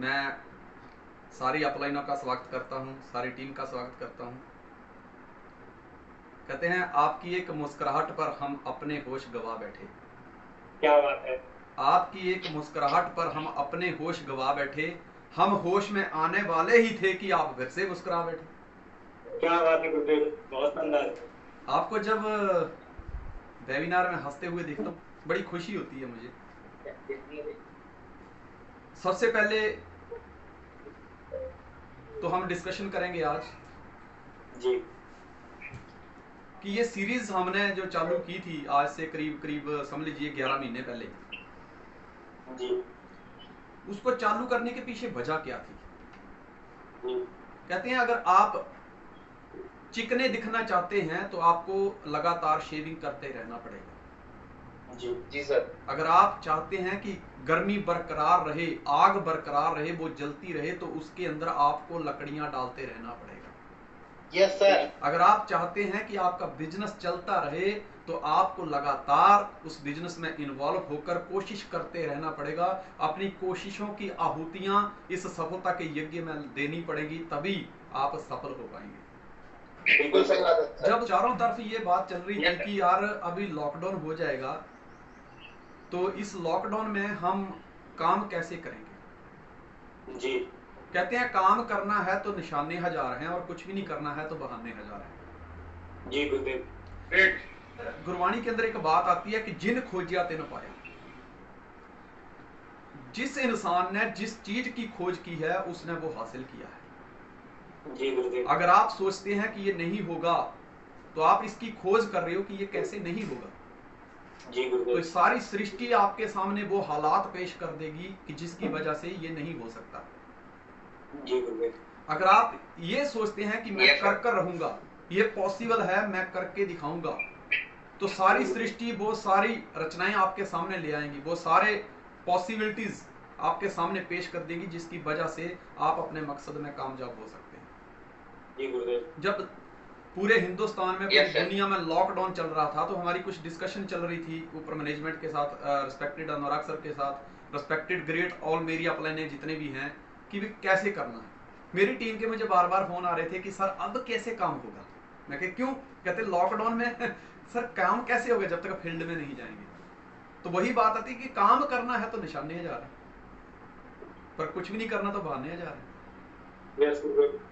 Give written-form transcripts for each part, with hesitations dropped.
मैं सारी अपलाइनों का स्वागत करता हूँ, सारी टीम का स्वागत करता हूँ। कहते हैं आपकी एक मुस्कुराहट पर हम अपने होश गवा बैठे। क्या बात है। आपकी एक मुस्कुराहट पर हम अपने होश गवा बैठे। हम होश में आने वाले ही थे कि आप फिर से मुस्कुरा बैठे। क्या बात है गुरदेव, बहुत शानदार। आपको जब वेबिनार में हंसते हुए देखता हूँ बड़ी खुशी होती है मुझे। सबसे पहले तो हम डिस्कशन करेंगे आज जी कि ये सीरीज हमने जो चालू की थी आज से करीब करीब समझ लीजिए 11 महीने पहले, जी उसको चालू करने के पीछे वजह क्या थी। जी कहते हैं अगर आप चिकने दिखना चाहते हैं तो आपको लगातार शेविंग करते रहना पड़ेगा। जी जी सर। अगर आप चाहते हैं कि गर्मी बरकरार रहे, आग बरकरार रहे, वो जलती रहे, तो उसके अंदर आपको लकड़ियां डालते रहना पड़ेगा। Yes sir. अगर आप चाहते हैं कि आपका बिजनेस चलता रहे तो आपको लगातार उस बिजनेस में इन्वॉल्व होकर कोशिश करते रहना पड़ेगा। अपनी कोशिशों की आहुतियां इस सफलता के यज्ञ में देनी पड़ेगी, तभी आप सफल हो पाएंगे। बिल्कुल सही बात है सर। जब चारों तरफ ये बात चल रही थी कि यार अभी लॉकडाउन हो जाएगा, तो इस लॉकडाउन में हम काम कैसे करेंगे। जी कहते हैं काम करना है तो निशाने हजार हैं, और कुछ भी नहीं करना है तो बहाने हजार हैं। जी गुरदेव। गुरबाणी के अंदर एक बात आती है कि जिन खोजिया तिन पाया। जिस इंसान ने जिस चीज की खोज की है उसने वो हासिल किया है। जी गुरदेव। अगर आप सोचते हैं कि ये नहीं होगा तो आप इसकी खोज कर रहे हो कि ये कैसे नहीं होगा। जी तो गुरदेव। सारी सृष्टि आपके सामने वो हालात पेश कर देगी कि जिसकी वजह से ये नहीं हो सकता। जी गुरदेव। अगर आप ये सोचते हैं कि मैं कर कर रहूंगा, ये पॉसिबल है, मैं करके दिखाऊंगा, तो सारी सृष्टि वो सारी रचनाएं आपके सामने ले आएंगी, वो सारे पॉसिबिलिटीज आपके सामने पेश कर देंगी, जिसकी वजह से आप अपने मकसद में कामयाब हो सकते हैं। जी गुरदेव। जब पूरे हिंदुस्तान में, पूरी दुनिया में लॉकडाउन चल रहा था, तो हमारी कुछ डिस्कशन चल रही थी ऊपर मैनेजमेंट के साथ, रिस्पेक्टेड अनुराग सर के साथ, रिस्पेक्टेड ग्रेट ऑल मेरी अपलाइन जितने भी हैं, कि वे कैसे करना है। मेरी टीम के मुझे बार बार फोन आ रहे थे कि सर अब कैसे काम होगा। मैं कह क्यों, कहते लॉकडाउन में सर काम कैसे होगा जब तक फील्ड में नहीं जाएंगे। तो वही बात आती कि काम करना है तो निशाने जा रहे हैं, पर कुछ भी नहीं करना तो बहाने जा रहे हैं।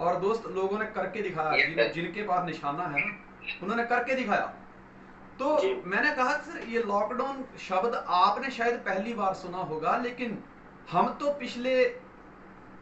और दोस्त लोगों ने करके दिखाया, जिनके पास निशाना है ना, उन्होंने करके दिखाया। तो मैंने कहा सर ये लॉकडाउन शब्द आपने शायद पहली बार सुना होगा, लेकिन हम तो पिछले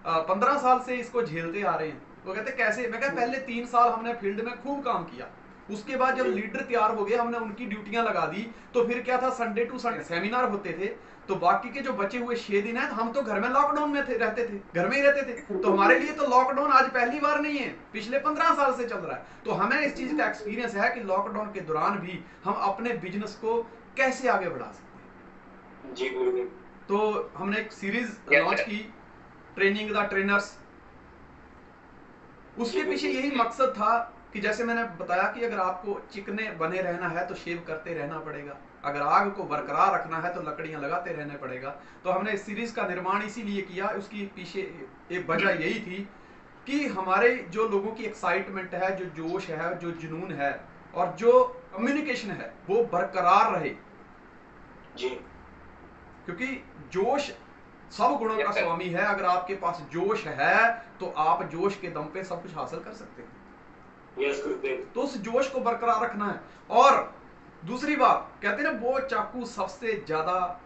15 साल से इसको झेलते आ रहे हैं। वो कहते कैसे, मैं कहा पहले 3 साल हमने फील्ड में खूब काम किया, उसके बाद जब लीडर तैयार हो गए हमने उनकी ड्यूटियां लगा दी, तो फिर क्या था, संडे टू संडे सेमिनार होते थे, तो बाकी के जो बचे हुए 6 दिन है हम तो घर में लॉकडाउन में रहते थे, घर में ही रहते थे। तो हमारे लिए तो लॉकडाउन आज पहली बार नहीं है, पिछले 15 साल से चल रहा है। तो हमें इस चीज का एक्सपीरियंस है कि लॉकडाउन के दौरान भी हम अपने बिजनेस को कैसे आगे बढ़ा सकते हैं। जी गुरुदेव। तो हमने एक सीरीज लॉन्च की, ट्रेनिंग द ट्रेनर्स। उसके पीछे यही मकसद था कि जैसे मैंने बताया कि अगर आपको चिकने बने रहना है तो शेव करते रहना पड़ेगा, अगर आग को बरकरार रखना है तो लकड़ियां लगाते रहने पड़ेगा। तो हमने इस सीरीज का निर्माण इसीलिए किया, उसकी पीछे एक वजह यही थी कि हमारे जो लोगों की एक्साइटमेंट है, जो जोश है, जो जुनून है, और जो कम्युनिकेशन है वो बरकरार रहे। जी क्योंकि जोश सब गुणों का स्वामी है। अगर आपके पास जोश है तो आप जोश के दम पे सब कुछ हासिल कर सकते हैं। यस गुरुदेव। तो उस जोश को बरकरार रखना है। और दूसरी बात, कहते हैं ना वो चाकू सबसे ज्यादा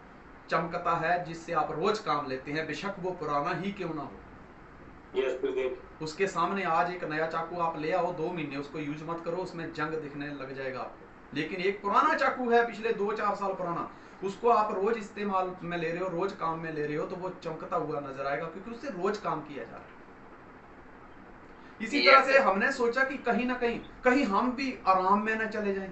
चमकता है जिससे आप रोज काम लेते हैं, बेशक वो पुराना ही क्यों ना हो। यस गुरुदेव। उसके सामने आज एक नया चाकू आप ले आओ, 2 महीने उसको यूज मत करो, उसमें जंग दिखने लग जाएगा आपको। लेकिन एक पुराना चाकू है पिछले 2-4 साल पुराना, उसको आप रोज इस्तेमाल में ले रहे हो, रोज काम में ले रहे हो, तो वो चमकता हुआ नजर आएगा, क्योंकि उससे रोज काम किया जा रहा है। इसी तरह से हमने सोचा कि कहीं ना कहीं हम भी आराम में ना चले जाएं,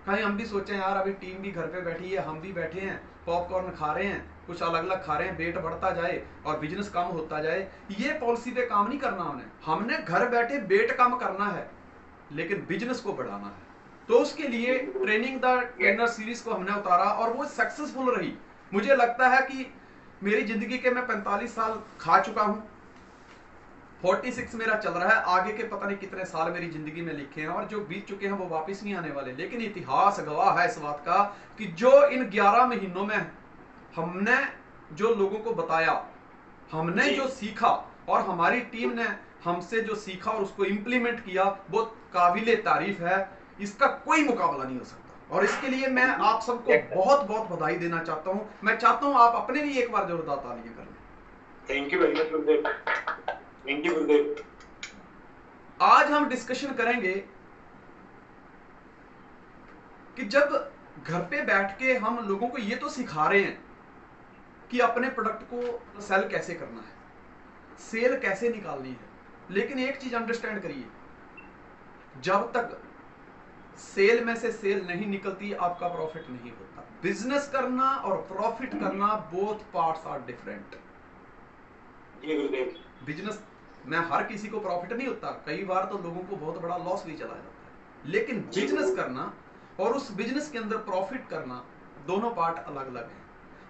कहीं हम भी सोचें यार अभी टीम भी घर पे बैठी है, हम भी बैठे हैं, पॉपकॉर्न खा रहे हैं, कुछ अलग अलग खा रहे हैं, वेट बढ़ता जाए और बिजनेस कम होता जाए। ये पॉलिसी पे काम नहीं करना हमने घर बैठे वेट कम करना है, लेकिन बिजनेस को बढ़ाना है। तो उसके लिए ट्रेनिंग द ट्रेनर सीरीज को हमने उतारा और वो सक्सेसफुल रही। मुझे लगता है कि मेरी जिंदगी के मैं 45 साल खा चुका हूं, 46 मेरा चल रहा है, आगे के पता नहीं कितने साल मेरी जिंदगी में लिखे हैं और जो बीत चुके हैं वो वापस नहीं आने वाले। लेकिन इतिहास गवाह है इस बात का कि जो इन 11 महीनों में हमने जो लोगों को बताया, हमने जो सीखा और हमारी टीम ने हमसे जो सीखा और उसको इंप्लीमेंट किया, वो काबिले तारीफ है। इसका कोई मुकाबला नहीं हो सकता और इसके लिए मैं आप सबको बहुत बहुत बधाई देना चाहता हूं। मैं चाहता हूं आप अपने लिए एक बार जोरदार तालियां कर लें। Thank you very much Gurudev, thank you गुरुदेव। आज हम डिस्कशन करेंगे कि जब घर पे बैठ के हम लोगों को ये तो सिखा रहे हैं कि अपने प्रोडक्ट को सेल कैसे करना है, सेल कैसे निकालनी है, लेकिन एक चीज अंडरस्टैंड करिए, जब तक सेल में से सेल नहीं निकलती आपका प्रॉफिट नहीं होता। बिजनेस करना और प्रॉफिट करना both parts are different. Business में हर किसी को प्रॉफिट नहीं होता, कई बार तो लोगों को बहुत बड़ा लॉस भी चला जाता है, लेकिन बिजनेस करना और उस बिजनेस के अंदर प्रॉफिट करना दोनों पार्ट अलग अलग हैं।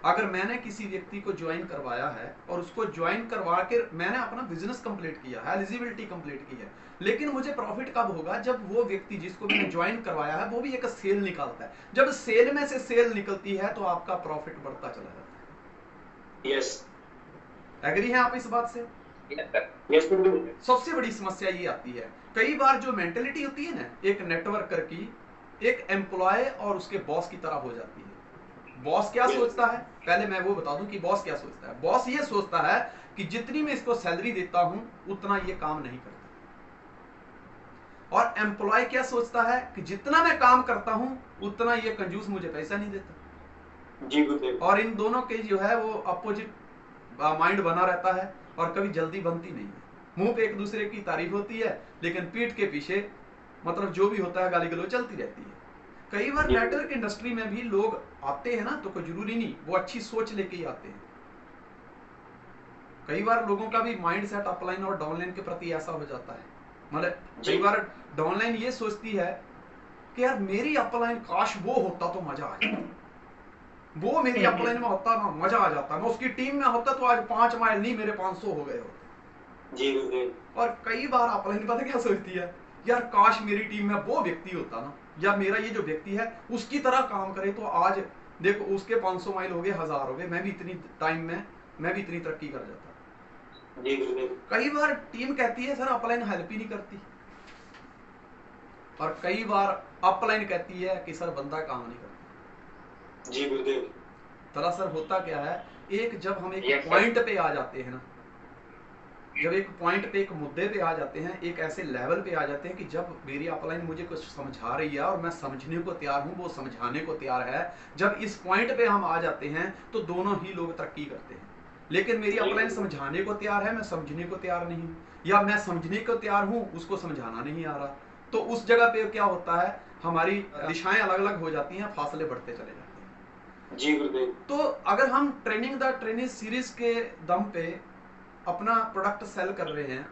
अगर मैंने किसी व्यक्ति को ज्वाइन करवाया है और उसको ज्वाइन करवा के मैंने अपना बिजनेस कंप्लीट किया है, एलिजिबिलिटी कंप्लीट की है, लेकिन मुझे प्रॉफिट कब होगा? जब वो व्यक्ति जिसको मैंने ज्वाइन करवाया है वो भी एक सेल निकालता है। जब सेल में से सेल निकलती है तो आपका प्रॉफिट बढ़ता चला जाता है। यस, एग्री हैं आप इस बात से? यस गुरुदेव। सबसे बड़ी समस्या ये आती है, कई बार जो मेंटेलिटी होती है ना एक नेटवर्कर की, एक एम्प्लॉय और उसके बॉस की तरह हो जाती है। बॉस क्या सोचता है, पहले मैं वो बता दूं कि बॉस क्या सोचता है। बॉस ये सोचता है कि जितनी मैं इसको सैलरी देता हूं उतना ये काम नहीं करता, और एम्प्लॉय क्या सोचता है कि जितना मैं काम करता हूं उतना ये कंजूस मुझे पैसा नहीं देता। जी गुरुदेव। और इन दोनों के जो है वो अपोजिट माइंड बना रहता है और कभी जल्दी बनती नहीं है। मुंह पे एक दूसरे की तारीफ होती है लेकिन पीठ के पीछे मतलब जो भी होता है गाली गलौज चलती रहती है। कई बार नेटवर्क इंडस्ट्री में भी लोग आते हैं ना, तो कोई जरूरी नहीं वो अच्छी सोच लेके ही आते हैं। कई बार लोगों का भी माइंड सेट अपलाइन और डाउनलाइन के प्रति ऐसा हो जाता है, मतलब कई बार डाउनलाइन ये सोचती है कि यार मेरी अपलाइन काश वो होता तो मजा आ जाता, वो मेरी अपलाइन में होता ना मजा आ जाता, मैं उसकी टीम में होता तो आज 5 माइल नहीं मेरे 500 हो गए होते। जी गुरुदेव। और कई बार अपलाइन पता क्या सोचती है, यार काश मेरी टीम में वो व्यक्ति होता ना, या मेरा ये जो व्यक्ति है उसकी तरह काम करे तो आज देखो उसके 500 माइल हो गए, 1000 हो गए, मैं भी इतनी टाइम में मैं भी इतनी तरक्की कर जाता। जी गुरुदेव। कई बार टीम कहती है सर अपलाइन हेल्प ही नहीं करती, और कई बार अपलाइन कहती है कि सर बंदा काम नहीं करता। जी गुरुदेव। दरअसल होता क्या है, एक जब हम एक पॉइंट पे आ जाते हैं ना, जब एक पॉइंट पे एक मुद्दे पे आ जाते हैं, एक ऐसे लेवल पे आ जाते हैं कि जब मेरी अपलाइन मुझे कुछ समझा रही है और मैं समझने को तैयार हूं, वो समझाने को तैयार है, जब इस पॉइंट पे हम आ जाते हैं तो दोनों ही लोग तरक्की करते हैं। लेकिन मेरी अपलाइन समझाने को तैयार है, मैं समझने को तैयार नहीं हूं, या मैं समझने को तैयार हूं उसको समझाना नहीं आ रहा, तो उस जगह पे क्या होता है, हमारी दिशाएं अलग अलग हो जाती हैं, फासले बढ़ते चले जाते हैं। जी गुरुदेव। तो अगर हम ट्रेनिंग द ट्रेनिंग सीरीज के दम पे अपना प्रोडक्ट सेल कर रहे हैं,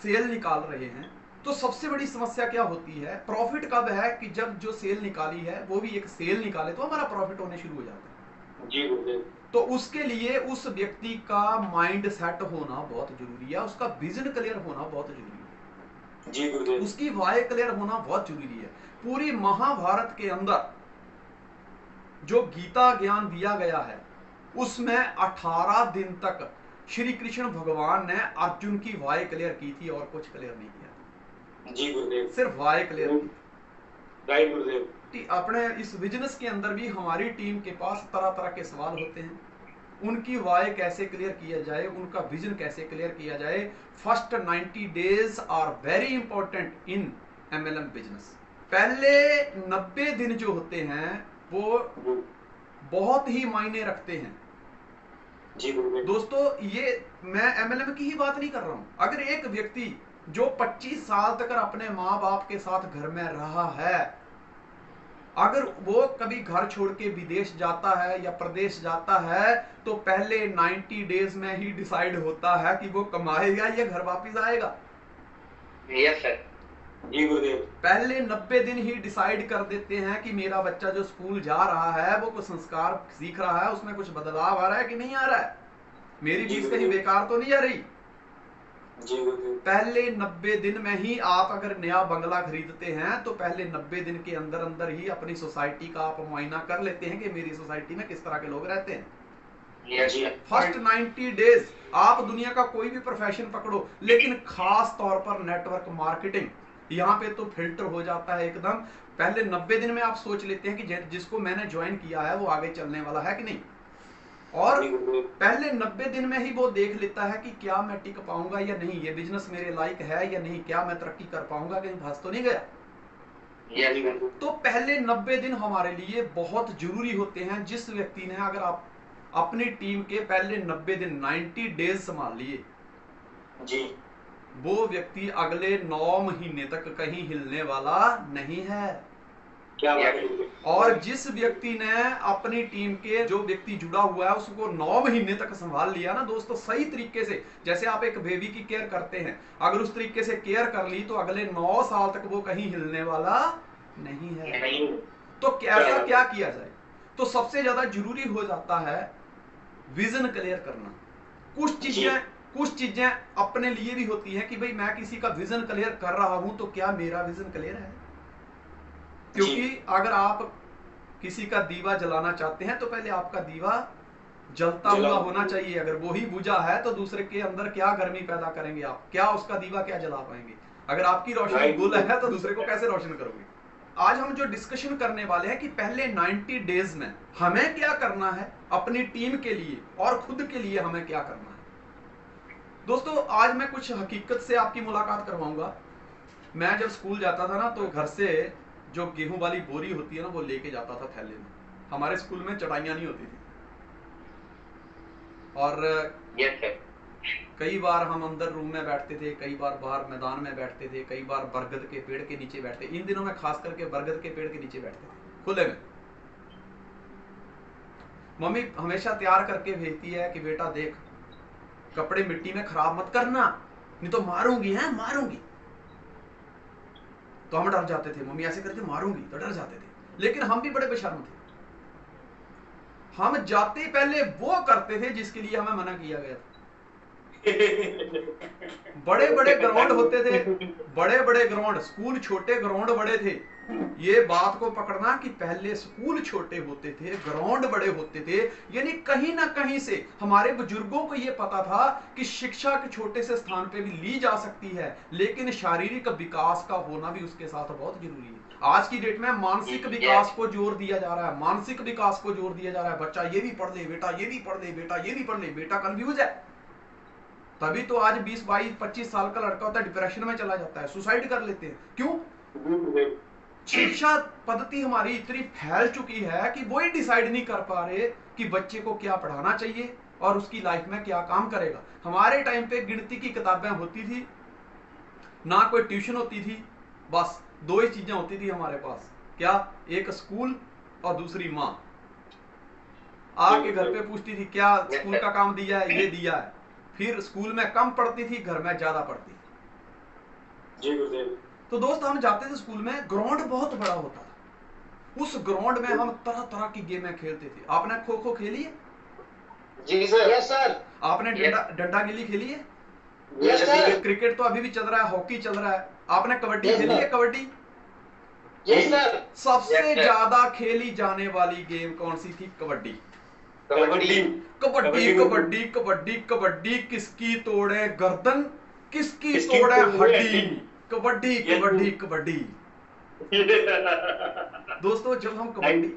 सेल निकाल रहे हैं, तो सबसे बड़ी समस्या क्या होती है, प्रॉफिट कब है कि जब जो सेल निकाली है वो भी एक सेल निकाले तो हमारा प्रॉफिट होने शुरू हो जाता है। जी गुरुदेव। तो उसके लिए उस व्यक्ति का माइंड सेट होना बहुत जरूरी है, उसका विजन क्लियर होना बहुत जरूरी है। जी गुरुदेव। उसकी वाय क्लियर होना बहुत जरूरी है। पूरी महाभारत के अंदर जो गीता ज्ञान दिया गया है उसमें 18 दिन तक श्री कृष्ण भगवान ने अर्जुन की वाय क्लियर की थी और कुछ क्लियर नहीं किया। जी गुरुदेव। सिर्फ वाय क्लियर की। राइट गुरुदेव। अपने इस बिजनेस के अंदर भी हमारी टीम के पास तरह तरह के सवाल होते हैं, उनकी वाय कैसे क्लियर किया जाए, उनका विजन कैसे क्लियर किया जाए। First 90 days are very important in MLM business. पहले 90 दिन जो होते हैं वो बहुत ही मायने रखते हैं। जी गुरुदेव। दोस्तों ये मैं MLM की ही बात नहीं कर रहा हूं, अगर एक व्यक्ति जो 25 साल तक अपने माँ बाप के साथ घर में रहा है, अगर वो कभी घर छोड़ के विदेश जाता है या प्रदेश जाता है तो पहले 90 डेज में ही डिसाइड होता है कि वो कमाएगा या घर वापस आएगा। Yes sir. जी गुरुदेव। पहले 90 दिन ही डिसाइड कर देते हैं कि मेरा बच्चा जो स्कूल जा रहा है वो कुछ संस्कार सीख रहा है, उसमें कुछ बदलाव आ रहा है कि नहीं आ रहा है। मेरी फीस कहीं बेकार तो नहीं जा रही। पहले 90 दिन में ही आप अगर नया बंगला खरीदते हैं तो पहले 90 दिन के अंदर अंदर ही अपनी सोसाइटी का आप मुआयना कर लेते हैं कि मेरी सोसाइटी में किस तरह के लोग रहते हैं। फर्स्ट 90 डेज आप दुनिया का कोई भी प्रोफेशन पकड़ो, लेकिन खास तौर पर नेटवर्क मार्केटिंग, यहाँ पे तो फिल्टर हो जाता है एकदम। पहले 90 दिन में आप सोच लेते हैं कि जिसको मैंने ज्वाइन किया है वो आगे चलने वाला है कि नहीं, और पहले 90 दिन में ही वो देख लेता है कि क्या मैं टिक पाऊंगा या नहीं, ये बिजनेस मेरे लायक है या नहीं, क्या मैं तरक्की कर पाऊंगा, कहीं फंस तो नहीं गया। तो पहले 90 दिन हमारे लिए बहुत जरूरी होते हैं। जिस व्यक्ति ने, अगर आप अपनी टीम के पहले 90 दिन 90 डेज संभाल लिए जी, वो व्यक्ति अगले 9 महीने तक कहीं हिलने वाला नहीं है। क्या बात है। और जिस व्यक्ति ने अपनी टीम के, जो व्यक्ति जुड़ा हुआ है उसको 9 महीने तक संभाल लिया ना दोस्तों, सही तरीके से, जैसे आप एक बेबी की केयर करते हैं, अगर उस तरीके से केयर कर ली तो अगले 9 साल तक वो कहीं हिलने वाला नहीं है। तो कैसा क्या किया जाए? तो सबसे ज्यादा जरूरी हो जाता है विजन क्लियर करना। कुछ चीजें अपने लिए भी होती हैं कि भाई मैं किसी का विजन क्लियर कर रहा हूं तो क्या मेरा विजन क्लियर है? क्योंकि अगर आप किसी का दीवा जलाना चाहते हैं तो पहले आपका दीवा जलता हुआ होना चाहिए। अगर वो ही बुझा है तो दूसरे के अंदर क्या गर्मी पैदा करेंगे आप? क्या उसका दीवा क्या जला पाएंगे? अगर आपकी रोशनी गुल है तो दूसरे को कैसे रोशन करोगे? आज हम जो डिस्कशन करने वाले हैं कि पहले 90 डेज में हमें क्या करना है अपनी टीम के लिए और खुद के लिए हमें क्या करना है। दोस्तों आज मैं कुछ हकीकत से आपकी मुलाकात करवाऊंगा। मैं जब स्कूल जाता था ना तो घर से जो गेहूं वाली बोरी होती है ना वो लेके जाता था थैले में। हमारे स्कूल में चटाइयां नहीं होती थी और कई बार हम अंदर रूम में बैठते थे, कई बार बाहर मैदान में बैठते थे, कई बार बरगद के पेड़ के नीचे बैठते। इन दिनों में खास करके बरगद के पेड़ के नीचे बैठते थे खुले में। मम्मी हमेशा तैयार करके भेजती है कि बेटा देख कपड़े मिट्टी में खराब मत करना, नहीं तो मारूंगी है मारूंगी। तो हम डर जाते थे, मम्मी ऐसे करके मारूंगी, तो डर जाते थे। लेकिन हम भी बड़े बेशर्म थे, हम जाते पहले वो करते थे जिसके लिए हमें मना किया गया था। बड़े बड़े ग्राउंड होते थे, बड़े बड़े ग्राउंड, स्कूल छोटे ग्राउंड बड़े थे। ये बात को पकड़ना कि पहले स्कूल छोटे होते थे, ग्राउंड बड़े होते थे, यानी कहीं ना कहीं से हमारे बुजुर्गों को ये पता था कि शिक्षा के छोटे से स्थान पे भी ली जा सकती है, लेकिन शारीरिक विकास का होना भी उसके साथ बहुत जरूरी है। आज की डेट में मानसिक विकास को जोर दिया जा रहा है, मानसिक विकास को जोर दिया जा रहा है। बच्चा ये भी पढ़ ले बेटा, ये भी पढ़ ले बेटा, ये भी पढ़ ले बेटा, कंफ्यूज है। तभी तो आज 20, 22, 25 साल का लड़का होता है डिप्रेशन में चला जाता है, सुसाइड कर लेते हैं। क्यों? शिक्षा पद्धति हमारी इतनी फैल चुकी है कि वो ही डिसाइड नहीं कर पा रहे कि बच्चे को क्या पढ़ाना चाहिए और उसकी लाइफ में क्या काम करेगा। हमारे टाइम पे गिनती की किताबें होती थी, ना कोई ट्यूशन होती थी, बस 2 ही चीजें होती थी हमारे पास। क्या? एक स्कूल और दूसरी माँ आके घर पे पूछती थी क्या स्कूल का काम दिया है, ये दिया है। फिर स्कूल में कम पढ़ती थी, घर में ज्यादा पढ़ती थी। जी गुरुदेव। तो दोस्त हम जाते थे स्कूल में, ग्राउंड बहुत बड़ा होता था। उस ग्राउंड में हम तरह तरह की गेमें खेलते थे। आपने खो खो खेली है? जी सर। Yes sir. आपने डंडा गिल्ली खेली है? Yes sir. क्रिकेट तो अभी भी चल रहा है, हॉकी चल रहा है। आपने कबड्डी खेली है? कबड्डी? Yes sir. सबसे ज्यादा खेली जाने वाली गेम कौन सी थी? कबड्डी। कबड्डी कबड्डी कबड्डी कबड्डी कबड्डी, किसकी तोड़े गर्दन, किसकी तोड़े हड्डी, कबड्डी कबड्डी कबड्डी। दोस्तों जब हम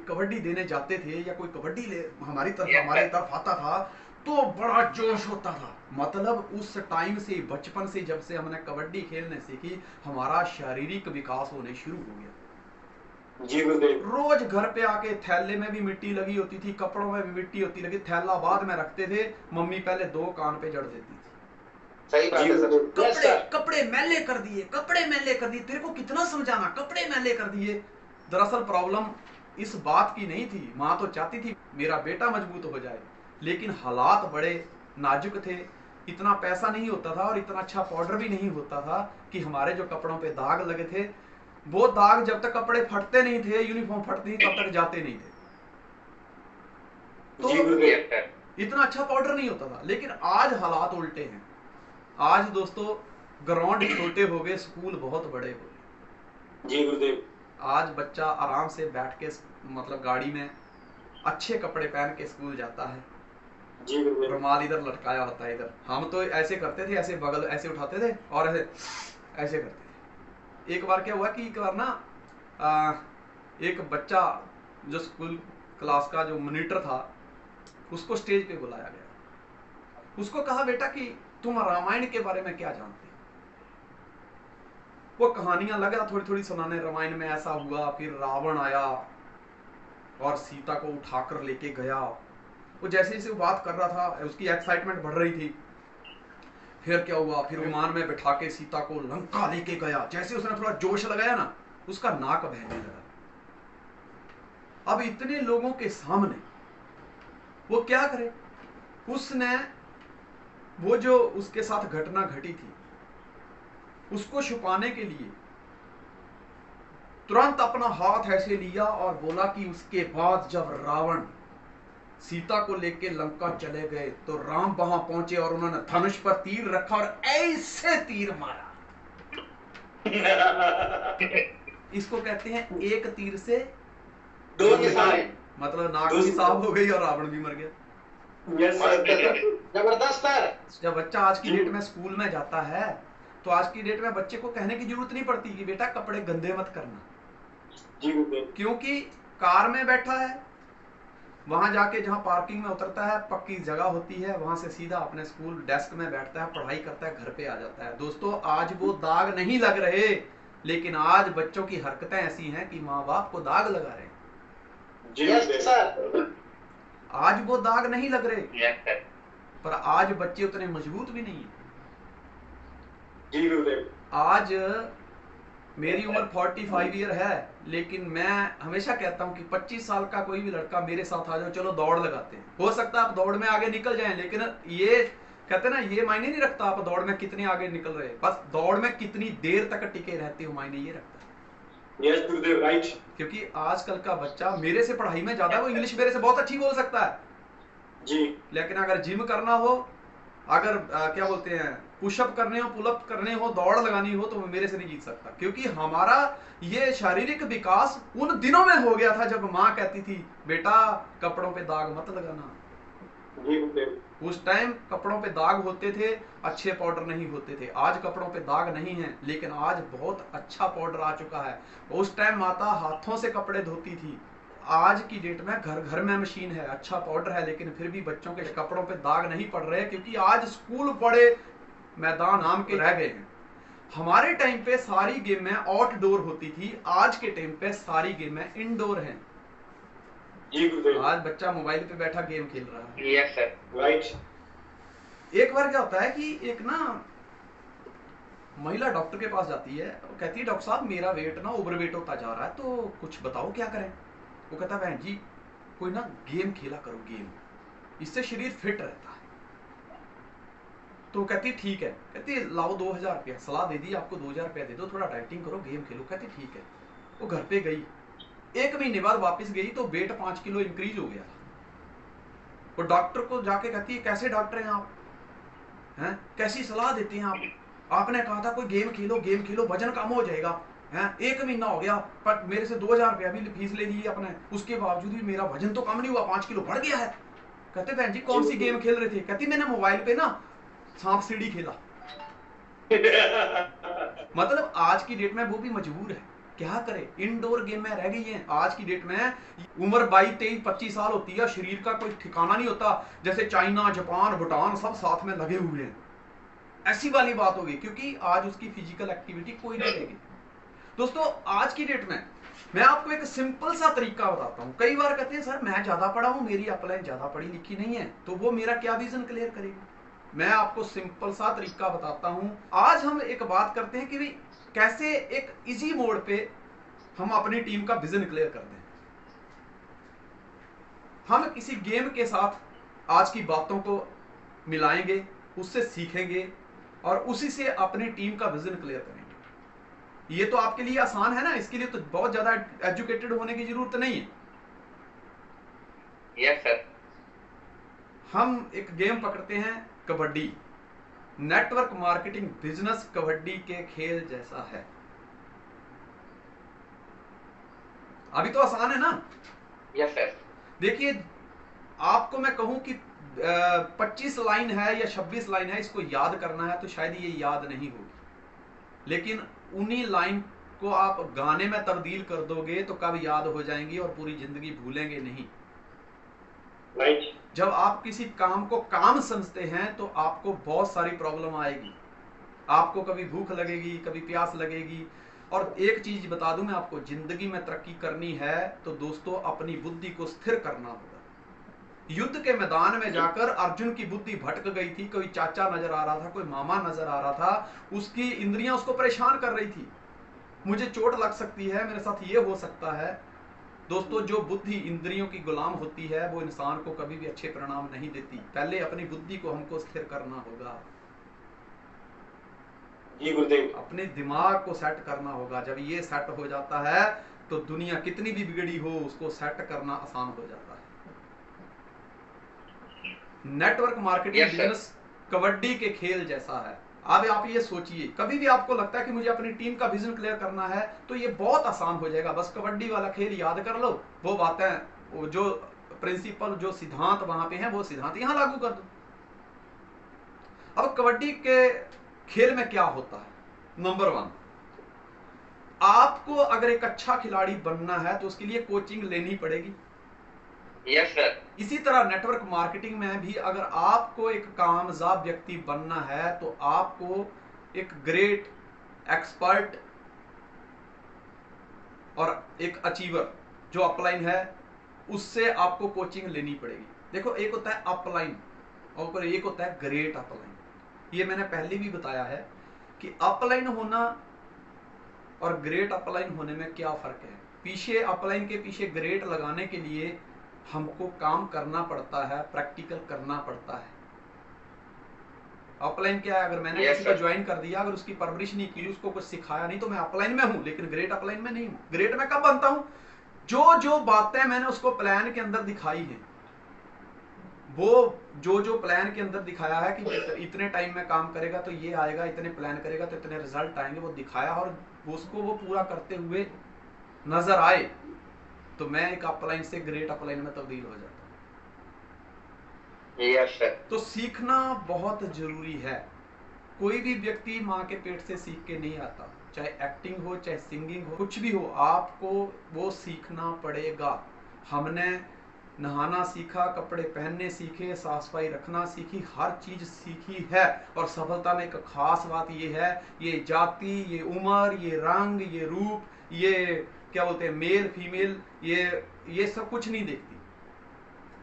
कबड्डी देने जाते थे या कोई कबड्डी हमारे तरफ आता था तो बड़ा जोश होता था। मतलब उस टाइम से, बचपन से जब से हमने कबड्डी खेलने सीखी, हमारा शारीरिक विकास होने शुरू हो गया। जी गुरुदेव। रोज घर पे आके थैले में भी मिट्टी लगी होती थी, कपड़ों में भी मिट्टी होती लगी, थैला बाद में रखते थे, मम्मी पहले 2 कान पे जड़ देती थी। सही बात है सर। कपड़े मैले कर दिए, कपड़े मैले कर दिए, तेरे को कितना समझाना, कपड़े मैले कर दिए। दरअसल प्रॉब्लम इस बात की नहीं थी, माँ तो चाहती थी मेरा बेटा मजबूत हो जाए, लेकिन हालात बड़े नाजुक थे। इतना पैसा नहीं होता था और इतना अच्छा पाउडर भी नहीं होता था कि हमारे जो कपड़ों पे दाग लगे थे, वो दाग जब तक कपड़े फटते नहीं थे, यूनिफॉर्म फटती तब तक जाते नहीं थे। तो इतना अच्छा पाउडर नहीं होता था। लेकिन आज हालात उल्टे हैं। आज दोस्तों ग्राउंड छोटे हो गए, स्कूल बहुत बड़े हो गए। जी गुरुदेव। आज बच्चा आराम से बैठ के मतलब गाड़ी में अच्छे कपड़े पहन के स्कूल जाता है, जी गुरुदेव। रुमाल इधर लटकाया होता है इधर। हम तो ऐसे करते थे, ऐसे बगल ऐसे उठाते थे और ऐसे ऐसे करते थे। एक बार क्या हुआ कि एक बार ना एक बच्चा जो स्कूल क्लास का जो मॉनिटर था, उसको स्टेज पे बुलाया गया। उसको कहा, बेटा कि तुम रामायण के बारे में क्या जानते हो? वो कहानियां लगा थोड़ी थोड़ी सुनाने, रामायण में ऐसा हुआ, फिर रावण आया और सीता को उठाकर लेके गया। वो जैसे जैसे बात कर रहा था, उसकी एक्साइटमेंट बढ़ रही थी। फिर क्या हुआ, फिर विमान में बिठा के सीता को लंका लेके गया। जैसे उसने थोड़ा जोश लगाया ना, उसका नाक बहने लगा। अब इतने लोगों के सामने वो क्या करे? उसने वो जो उसके साथ घटना घटी थी, उसको छुपाने के लिए तुरंत अपना हाथ ऐसे लिया और बोला कि उसके बाद जब रावण सीता को लेके लंका चले गए तो राम वहां पहुंचे और उन्होंने धनुष पर तीर रखा और ऐसे तीर मारा। इसको कहते हैं एक तीर से दो निशाने। मतलब नाक भी साफ हो गई और रावण भी मर गया। यस सर, जबरदस्त सर। जब बच्चा आज की डेट में स्कूल में जाता है तो आज की डेट में बच्चे को कहने की जरूरत नहीं पड़ती कि बेटा कपड़े गंदे मत करना। जी गुरुदेव। क्योंकि कार में बैठा है, वहां जाके जहां पार्किंग में उतरता है, पक्की जगह होती है, वहां से सीधा अपने स्कूल डेस्क में बैठता है, पढ़ाई करता है, घर पे आ जाता है। दोस्तों आज वो दाग नहीं लग रहे, लेकिन आज बच्चों की हरकतें ऐसी हैं कि माँ बाप को दाग लगा रहे हैं। जी सर। आज वो दाग नहीं लग रहे, पर आज बच्चे उतने मजबूत भी नहीं है। जी गुरुदेव। आज मेरी उम्र 45 ईयर है, लेकिन मैं हमेशा कहता हूं कि 25 साल का कोई भी लड़का मेरे साथ आ जाओ, चलो दौड़ लगाते हैं। हो सकता है आप दौड़ में आगे निकल जाएं, लेकिन ये कहते हैं ना, ये मायने नहीं रखता आप दौड़ में कितने आगे निकल रहे, बस दौड़ में कितनी देर तक टिके रहते हो मायने ये रखता है। यस गुरुदेव, राइट। क्योंकि आजकल का बच्चा मेरे से पढ़ाई में ज्यादा, वो इंग्लिश मेरे से बहुत अच्छी बोल सकता है जी, लेकिन अगर जिम करना हो, अगर क्या बोलते हैं पुशअप करने हो, पुलअप करने हो, दौड़ लगानी हो, तो मेरे से नहीं जीत सकता। क्योंकि हमारा ये शारीरिक विकास उन दिनों में हो गया था जब माँ कहती थी बेटा कपड़ों पे दाग मत लगाना। उस टाइम कपड़ों पे दाग होते थे, अच्छे पाउडर नहीं होते थे। आज कपड़ों पे दाग नहीं है, लेकिन आज बहुत अच्छा पाउडर आ चुका है। उस टाइम माता हाथों से कपड़े धोती थी, आज की डेट में घर घर में मशीन है, अच्छा पाउडर है, लेकिन फिर भी बच्चों के कपड़ों पे दाग नहीं पड़ रहे, क्योंकि आज स्कूल बड़े मैदान नाम के रह गए हैं। हमारे टाइम पे सारी गेमें आउटडोर होती थी, आज के टाइम पे सारी गेमें इंडोर हैं। आज बच्चा मोबाइल पे बैठा गेम खेल रहा है। Yes sir, right. एक बार क्या होता है कि एक ना महिला डॉक्टर के पास जाती है, वो कहती है डॉक्टर साहब मेरा वेट ना ओवरवेट होता जा रहा है, तो कुछ बताओ क्या करें। वो कहता है बहन जी कोई ना गेम खेला करो, गेम, इससे शरीर फिट रहता है। तो कहती ठीक है, कहती लाओ 2000 रुपया, सलाह दे दी आपको 2000 रुपया दे दो, थोड़ा डाइटिंग करो, गेम खेलो। कहती ठीक है। वो घर पे गई, 1 महीने बाद वापस गई तो वेट 5 किलो इंक्रीज हो गया। वो डॉक्टर को जाके कहती है कैसे डॉक्टर हैं आप, हैं कैसी सलाह देते हैं आप, आपने कहा था कोई गेम खेलो, गेम खेलो, वजन कम हो जाएगा, हैं 1 महीना हो गया पर मेरे से 2000 रुपया भी फीस ले ली आपने, उसके बावजूद भी मेरा वजन तो कम नहीं हुआ, 5 किलो बढ़ गया है। कहते बहन जी कौन सी गेम खेल रहे थे? कहती मैंने मोबाइल पे ना सांप सीढ़ी खेला। मतलब आज की डेट में वो भी मजबूर है, क्या करे, इंडोर गेम में रह गई है। आज की डेट में उम्र 22, 23, 25 साल होती है, शरीर का कोई ठिकाना नहीं होता, जैसे चाइना, जापान, भूटान सब साथ में लगे हुए हैं, ऐसी वाली बात होगी, क्योंकि आज उसकी फिजिकल एक्टिविटी कोई नहीं रहेगी। दोस्तों आज की डेट में मैं आपको एक सिंपल सा तरीका बताता हूं। कई बार कहते हैं सर मैं ज्यादा पढ़ा हूं, मेरी अपलाइन ज्यादा पढ़ी लिखी नहीं है, तो वो मेरा क्या विजन क्लियर करेगी। मैं आपको सिंपल सा तरीका बताता हूं। आज हम एक बात करते हैं कि भाई कैसे एक इजी मोड पे हम अपनी टीम का विजन क्लियर कर दें। हम किसी गेम के साथ आज की बातों को मिलाएंगे, उससे सीखेंगे और उसी से अपनी टीम का विजन क्लियर करेंगे। ये तो आपके लिए आसान है ना, इसके लिए तो बहुत ज्यादा एजुकेटेड होने की जरूरत नहीं है। Yes sir. हम एक गेम पकड़ते हैं kabaddi. Network marketing business kabaddi के खेल जैसा है। अभी तो आसान है ना? Yes sir. देखिए, आपको मैं कहूं कि 25 लाइन है या 26 लाइन है, इसको याद करना है तो शायद ये याद नहीं होगी, लेकिन उन्हीं लाइन को आप गाने में तब्दील कर दोगे तो कब याद हो जाएंगी और पूरी जिंदगी भूलेंगे नहीं। जब आप किसी काम को काम समझते हैं तो आपको बहुत सारी प्रॉब्लम आएगी। आपको कभी भूख लगेगी, कभी प्यास लगेगी। और एक चीज बता दूं मैं आपको, जिंदगी में तरक्की करनी है तो दोस्तों अपनी बुद्धि को स्थिर करना होगा। युद्ध के मैदान में जाकर अर्जुन की बुद्धि भटक गई थी। कोई चाचा नजर आ रहा था, कोई मामा नजर आ रहा था, उसकी इंद्रियां उसको परेशान कर रही थी। मुझे चोट लग सकती है, मेरे साथ ये हो सकता है। दोस्तों, जो बुद्धि इंद्रियों की गुलाम होती है वो इंसान को कभी भी अच्छे परिणाम नहीं देती। पहले अपनी बुद्धि को हमको स्थिर करना होगा। जी गुरुदेव। अपने दिमाग को सेट करना होगा। जब ये सेट हो जाता है तो दुनिया कितनी भी बिगड़ी हो उसको सेट करना आसान हो जाता है। नेटवर्क मार्केटिंग बिजनेस कबड्डी के खेल जैसा है। अब आप ये सोचिए, कभी भी आपको लगता है कि मुझे अपनी टीम का विजन क्लियर करना है तो ये बहुत आसान हो जाएगा। बस कबड्डी वाला खेल याद कर लो, वो बातें, वो जो प्रिंसिपल, जो सिद्धांत वहां पे हैं, वो सिद्धांत यहां लागू कर दो। अब कबड्डी के खेल में क्या होता है? नंबर 1, आपको अगर एक अच्छा खिलाड़ी बनना है तो उसके लिए कोचिंग लेनी पड़ेगी। Yes sir. इसी तरह नेटवर्क मार्केटिंग में भी अगर आपको एक कामयाब व्यक्ति बनना है तो आपको एक ग्रेट एक्सपर्ट और एक अचीवर जो अपलाइन है उससे आपको कोचिंग लेनी पड़ेगी। देखो, एक होता है अपलाइन और एक होता है ग्रेट अपलाइन। ये मैंने पहले भी बताया है कि अपलाइन होना और ग्रेट अपलाइन होने में क्या फर्क है। पीछे अपलाइन के पीछे ग्रेट लगाने के लिए हमको काम करना पड़ता है, प्रैक्टिकल करना पड़ता है। अपलाइन क्या है? अगर मैंने किसी को ज्वाइन कर दिया, अगर उसकी परवरिश नहीं की, उसको कुछ सिखाया नहीं, तो मैं अपलाइन में हूं, लेकिन ग्रेट अपलाइन में नहीं हूं। ग्रेट में कब बनता हूं? जो जो बातें मैंने उसको प्लान के अंदर दिखाई हैं, वो जो जो प्लान के अंदर दिखाया है कि इतने टाइम में काम करेगा तो ये आएगा, इतने प्लान करेगा तो इतने रिजल्ट आएंगे, वो दिखाया और उसको वो पूरा करते हुए नजर आए तो मैं एक अपलाइन से ग्रेट अपलाइन में तब्दील हो जाता हूं। Yes sir. तो सीखना बहुत जरूरी है। कोई भी व्यक्ति माँ के पेट से सीख के नहीं आता, चाहे एक्टिंग हो, चाहे सिंगिंग हो, कुछ भी हो, आपको वो सीखना पड़ेगा। हमने नहाना सीखा, कपड़े पहनने सीखे, साफ सफाई रखना सीखी, हर चीज सीखी है। और सफलता में एक खास बात ये है, ये जाति, ये उम्र, ये रंग, ये रूप, ये क्या बोलते हैं, मेल फीमेल, ये सब कुछ नहीं देखती।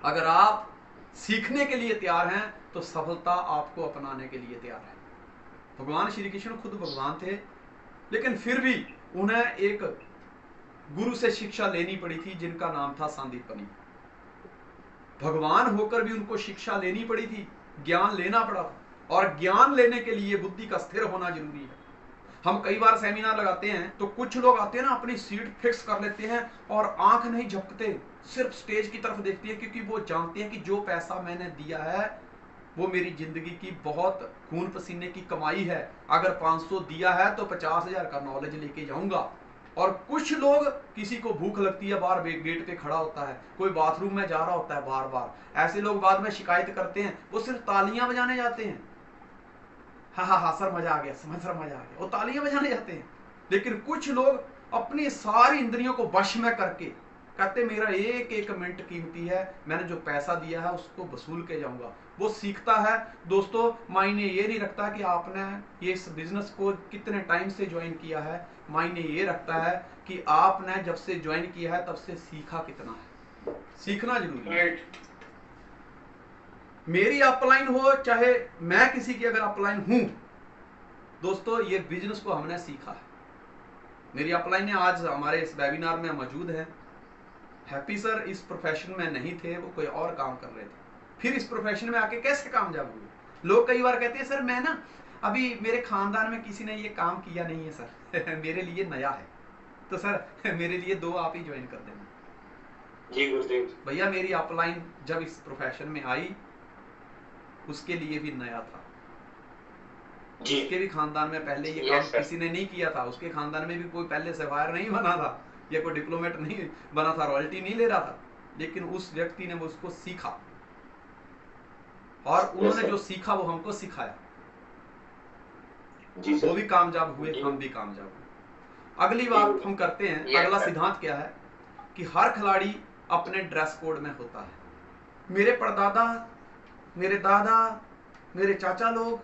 अगर आप सीखने के लिए तैयार हैं तो सफलता आपको अपनाने के लिए तैयार है। भगवान श्री कृष्ण खुद भगवान थे, लेकिन फिर भी उन्हें एक गुरु से शिक्षा लेनी पड़ी थी जिनका नाम था सांदीपनी। भगवान होकर भी उनको शिक्षा लेनी पड़ी थी, ज्ञान लेना पड़ा था। और ज्ञान लेने के लिए बुद्धि का स्थिर होना जरूरी है। हम कई बार सेमिनार लगाते हैं तो कुछ लोग आते हैं ना, अपनी सीट फिक्स कर लेते हैं और आंख नहीं झपकते, सिर्फ स्टेज की तरफ देखते हैं, क्योंकि वो जानते हैं कि जो पैसा मैंने दिया है वो मेरी जिंदगी की बहुत खून पसीने की कमाई है। अगर 500 दिया है तो 50,000 का नॉलेज लेके जाऊंगा। और कुछ लोग, किसी को भूख लगती है, बाहर गेट पे खड़ा होता है, कोई बाथरूम में जा रहा होता है बार बार, ऐसे लोग बाद में शिकायत करते हैं, वो सिर्फ तालियां बजाने जाते हैं। हाँ सर मजा आ गया, सर मजा आ गया, वो तालियां बजाने जाते हैं। लेकिन कुछ लोग अपनी सारी इंद्रियों को वश में करके कहते मेरा एक एक मिनट कीमती है, मैंने जो पैसा दिया है उसको वसूल के जाऊंगा। वो सीखता है। दोस्तों, मायने ये नहीं रखता कि आपने ये इस बिजनेस को कितने टाइम से ज्वाइन किया है, मायने ये रखता है कि आपने जब से ज्वाइन किया है तब से सीखा कितना है। सीखना जरूरी है। मेरी अपलाइन हो चाहे मैं किसी की अगर अपलाइन हूं, दोस्तों ये बिजनेस को हमने सीखा है। मेरी अपलाइन आज हमारे इस वेबिनार में मौजूद है। हैप्पी सर इस प्रोफेशन में नहीं थे, वो कोई और काम कर रहे थे, फिर इस प्रोफेशन में आके कैसे कामयाब हुए। लोग कई बार कहते हैं सर मैं ना अभी मेरे खानदान में किसी ने ये काम किया नहीं है सर मेरे लिए नया है, तो सर मेरे लिए 2 आप ही ज्वाइन कर देना। जी गुरुदेव। भैया मेरी अपलाइन जब इस प्रोफेशन में आई उसके लिए भी नया था। जी उसके भी खानदान में पहले ये Yes, काम sir. किसी ने नहीं किया था। उसके खानदान में भी कोई पहले सफायर नहीं बना था या कोई डिप्लोमेट नहीं बना था, रॉयल्टी नहीं ले रहा था, लेकिन उस व्यक्ति ने वो उसको सीखा और उन्होंने sir. जो सीखा वो हमको सिखाया। जी वो सर भी कामयाब हुए, जी। हम भी कामयाब हुए। अगली बात हम करते हैं, Yes, अगला sir. सिद्धांत क्या है कि हर खिलाड़ी अपने ड्रेस कोड में होता है। मेरे परदादा, मेरे दादा, मेरे चाचा लोग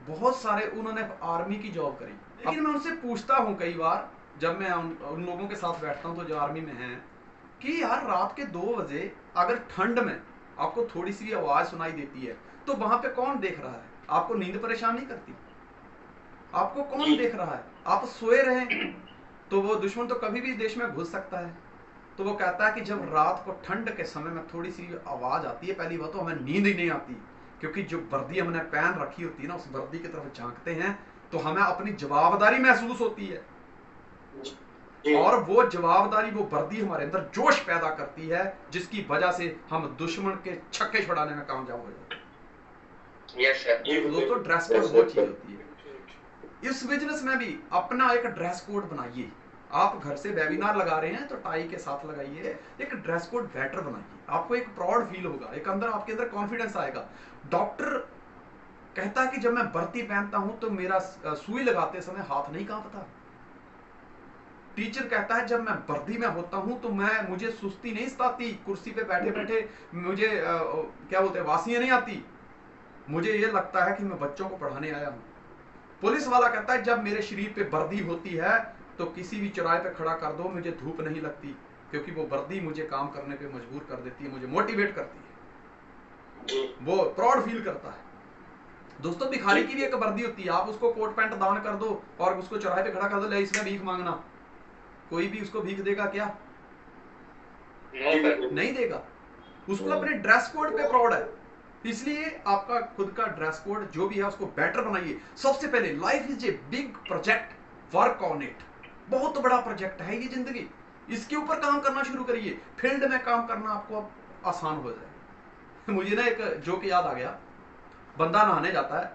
बहुत सारे उन्होंने आर्मी की जॉब करी, लेकिन मैं उनसे पूछता हूं कई बार जब मैं उन लोगों के साथ बैठता हूं तो जो आर्मी में हैं कि यार रात के 2 बजे अगर ठंड में आपको थोड़ी सी भी आवाज सुनाई देती है तो वहां पे कौन देख रहा है? आपको नींद परेशान नहीं करती? आपको कौन जी। देख रहा है? आप सोए रहे तो वो दुश्मन तो कभी भी देश में घुस सकता है। तो वो कहता है कि जब रात को ठंड के समय में थोड़ी सी आवाज आती है, पहली बात तो हमें नींद ही नहीं आती, क्योंकि जो वर्दी हमने पहन रखी होती है ना, उस वर्दी की तरफ झांकते हैं तो हमें अपनी जवाबदारी महसूस होती है जी और वो जवाबदारी, वो वर्दी हमारे अंदर जोश पैदा करती है, जिसकी वजह से हम दुश्मन के छक्के छुड़ाने में कामयाब हो जाते हैं। Yes, sir. जी तो दोस्तों ड्रेस कोड वो चीज होती है। इस बिजनेस में भी अपना एक ड्रेस कोड बनाइए। आप घर से वेबिनार लगा रहे हैं तो टाई के साथ लगाइए, एक ड्रेस कोड बेटर बनाइए। आपको एक प्राउड फील होगा, एक अंदर आपके अंदर कॉन्फिडेंस आएगा। डॉक्टर कहता है कि जब मैं वर्दी पहनता हूं तो मेरा सुई लगाते समय हाथ नहीं कांपता। टीचर कहता है जब मैं वर्दी में होता हूं तो मुझे सुस्ती नहीं सताती, कुर्सी पे बैठे बैठे मुझे क्या बोलते हैं, वासियां नहीं आती, मुझे ये लगता है कि मैं बच्चों को पढ़ाने आया हूं। पुलिस वाला कहता है जब मेरे शरीर पे वर्दी होती है तो किसी भी चौराहे पे खड़ा कर दो, मुझे धूप नहीं लगती, क्योंकि वो वर्दी मुझे काम करने पे मजबूर कर देती है, मुझे मोटिवेट करती है, जी वो प्राउड फील करता है। दोस्तों भिखारी की भी एक वर्दी होती है, आप उसको कोट पैंट दान कर दो और उसको चौराहे पे खड़ा कर दो, ले इसमें भीख मांगना, कोई भी उसको भीख देगा क्या? No, sir. नहीं देगा। उसको अपने ड्रेस कोड पे प्राउड है, इसलिए आपका खुद का ड्रेस कोड जो भी है उसको बेटर बनाइए। सबसे पहले life is a big project, work on it. बहुत बड़ा प्रोजेक्ट है ये जिंदगी, इसके ऊपर काम करना शुरू करिए। फील्ड में काम करना आपको अब आसान हो जाए। मुझे ना एक जोक याद आ गया। बंदा नहाने जाता है,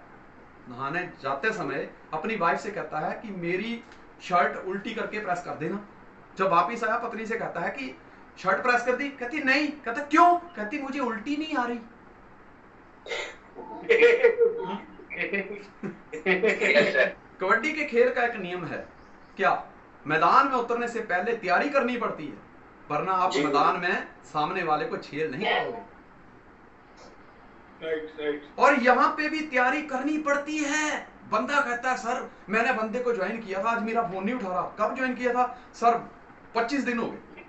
नहाने जाते समय अपनी वाइफ से कहता है कि मेरी शर्ट उल्टी करके प्रेस कर देना। जब वापिस आया पत्नी से कहता है कि शर्ट प्रेस कर दी, कहती नहीं। कहता क्यों? कहती मुझे उल्टी नहीं आ रही। Yes, sir. कबड्डी के खेल का एक नियम है, क्या मैदान में उतरने से पहले तैयारी करनी पड़ती है, वरना आप जी। मैदान में सामने वाले को छेड़ नहीं पाओगे। राइट और यहाँ पे भी तैयारी करनी पड़ती है। बंदा कहता है सर मैंने बंदे को ज्वाइन किया था, आज मेरा फोन नहीं उठा रहा। कब ज्वाइन किया था? सर 25 दिन हो गए।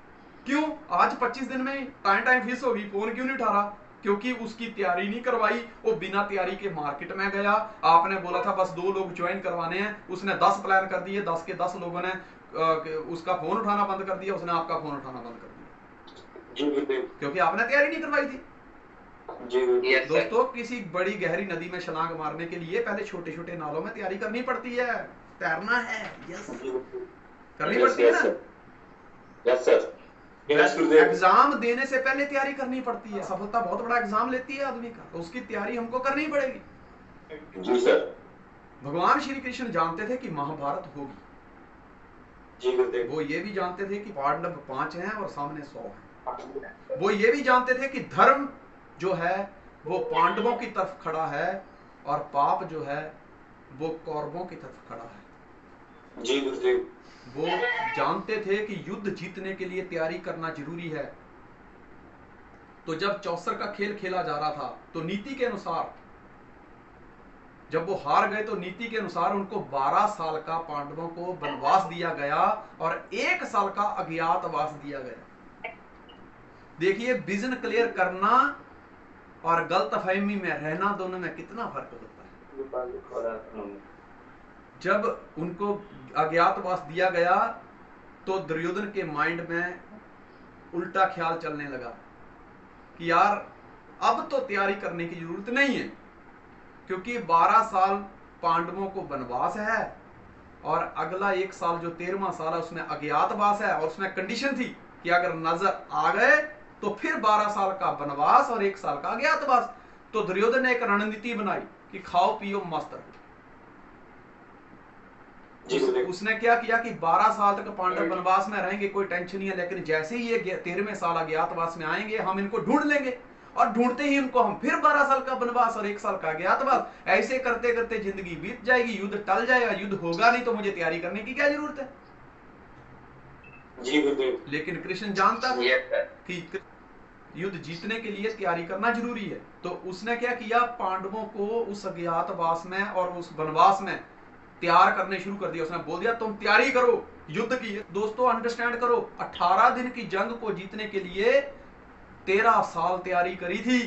क्यों? आज 25 दिन में टाइम फीस होगी, फोन क्यों नहीं उठा रहा? क्योंकि उसकी तैयारी नहीं करवाई, वो बिना तैयारी के मार्केट में गया। आपने बोला था बस 2 लोग ज्वाइन करवाने हैं, उसने 10 प्लान कर दिए, 10 के 10 लोगों ने उसका फोन उठाना बंद कर दिया, उसने आपका फोन उठाना बंद कर दिया, जी क्योंकि आपने तैयारी नहीं करवाई थी। जी Yes, sir. दोस्तों किसी बड़ी गहरी नदी में छलांग मारने के लिए पहले छोटे छोटे नालों में तैयारी करनी पड़ती है, तैरना है। यस, करनी पड़ती है ना। Yes sir. एग्जाम देने से पहले तैयारी करनी पड़ती है। सफलता बहुत बड़ा एग्जाम लेती है आदमी का, तो उसकी तैयारी हमको करनी पड़ेगी। जी सर। भगवान श्री कृष्ण जानते थे कि महाभारत होगी, जी गुरुदेव। वो ये भी जानते थे कि पांडव 5 हैं और सामने 100 हैं। वो ये भी जानते थे कि धर्म जो है वो पांडवों की तरफ खड़ा है और पाप जो है वो कौरवों की तरफ खड़ा है। जी गुरुदेव। वो जानते थे कि युद्ध जीतने के लिए तैयारी करना जरूरी है। तो जब चौसर का खेल खेला जा रहा था तो नीति के अनुसार जब वो हार गए तो नीति के अनुसार उनको 12 साल का पांडवों को वनवास दिया गया और 1 साल का अज्ञातवास दिया गया। देखिए विजन क्लियर करना और गलतफहमी में रहना दोनों में कितना फर्क होता है। जब उनको अज्ञातवास दिया गया तो दुर्योधन के माइंड में उल्टा ख्याल चलने लगा कि यार अब तो तैयारी करने की जरूरत नहीं है, क्योंकि 12 साल पांडवों को वनवास है और अगला 1 साल जो 13वां साल है उसमें अज्ञातवास है, और उसमें कंडीशन थी कि अगर नजर आ गए तो फिर 12 साल का वनवास और 1 साल का अज्ञातवास। तो दुर्योधन ने एक रणनीति बनाई कि खाओ पियो मस्त रहो। उसने क्या किया कि 12 साल तक पांडव वनवास में रहेंगे, कोई टेंशन नहीं है, लेकिन जैसे ही ये 13वें साल अज्ञातवास में आएंगे हम इनको ढूंढ लेंगे और ढूंढते ही इनको हम फिर 12 साल का वनवास और 1 साल का अज्ञातवास, ऐसे करते करते जिंदगी बीत जाएगी, युद्ध टल जाएगा, युद्ध होगा नहीं तो मुझे तैयारी करने की क्या जरूरत है। जी गुरुदेव। लेकिन कृष्ण जानता था कि युद्ध जीतने के लिए तैयारी करना जरूरी है, तो उसने क्या किया, पांडवों को उस अज्ञातवास में और उस वनवास में तैयार करने शुरू कर दिया। उसने बोल दिया तुम तैयारी करो युद्ध की। दोस्तों अंडरस्टैंड करो, 18 दिन की जंग को जीतने के लिए 13 साल तैयारी करी थी।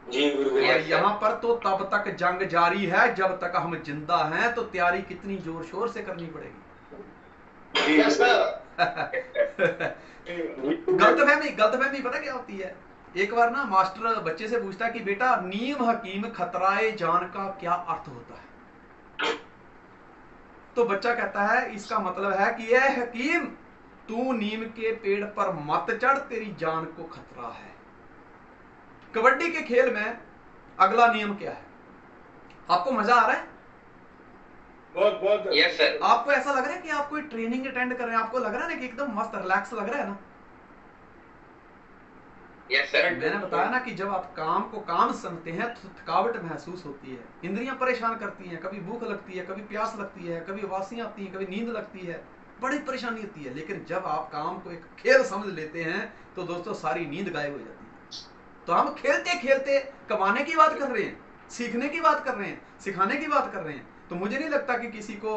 जी गुरुदेव। और यहाँ पर तो तब तक जंग जारी है जब तक हम जिंदा हैं, तो तैयारी कितनी जोर शोर से करनी पड़ेगी। गलतफहमी पता क्या होती है, एक बार ना मास्टर बच्चे से पूछता है कि बेटा नीम हकीम खतराए जान का क्या अर्थ होता है। तो बच्चा कहता है इसका मतलब है कि यह हकीम तू नीम के पेड़ पर मत चढ़, तेरी जान को खतरा है। कबड्डी के खेल में अगला नियम क्या है, आपको मजा आ रहा है? बहुत यस सर। आपको ऐसा लग रहा है कि आप कोई ट्रेनिंग अटेंड कर रहे हैं, आपको लग रहा है ना कि एकदम मस्त रिलैक्स लग रहा है ना? Yes sir. मैंने बताया ना कि जब आप काम को काम समझते हैं तो थकावट महसूस होती है, इंद्रियां परेशान करती हैं, कभी भूख लगती है, कभी प्यास लगती है, कभी उबासियां आती हैं, कभी नींद लगती है, बड़ी परेशानी होती है। लेकिन जब आप काम को एक खेल समझ लेते हैं तो दोस्तों सारी नींद गायब हो जाती है। तो हम खेलते खेलते कमाने की बात कर रहे हैं, सीखने की बात कर रहे हैं, सिखाने की बात कर रहे हैं। तो मुझे नहीं लगता कि किसी को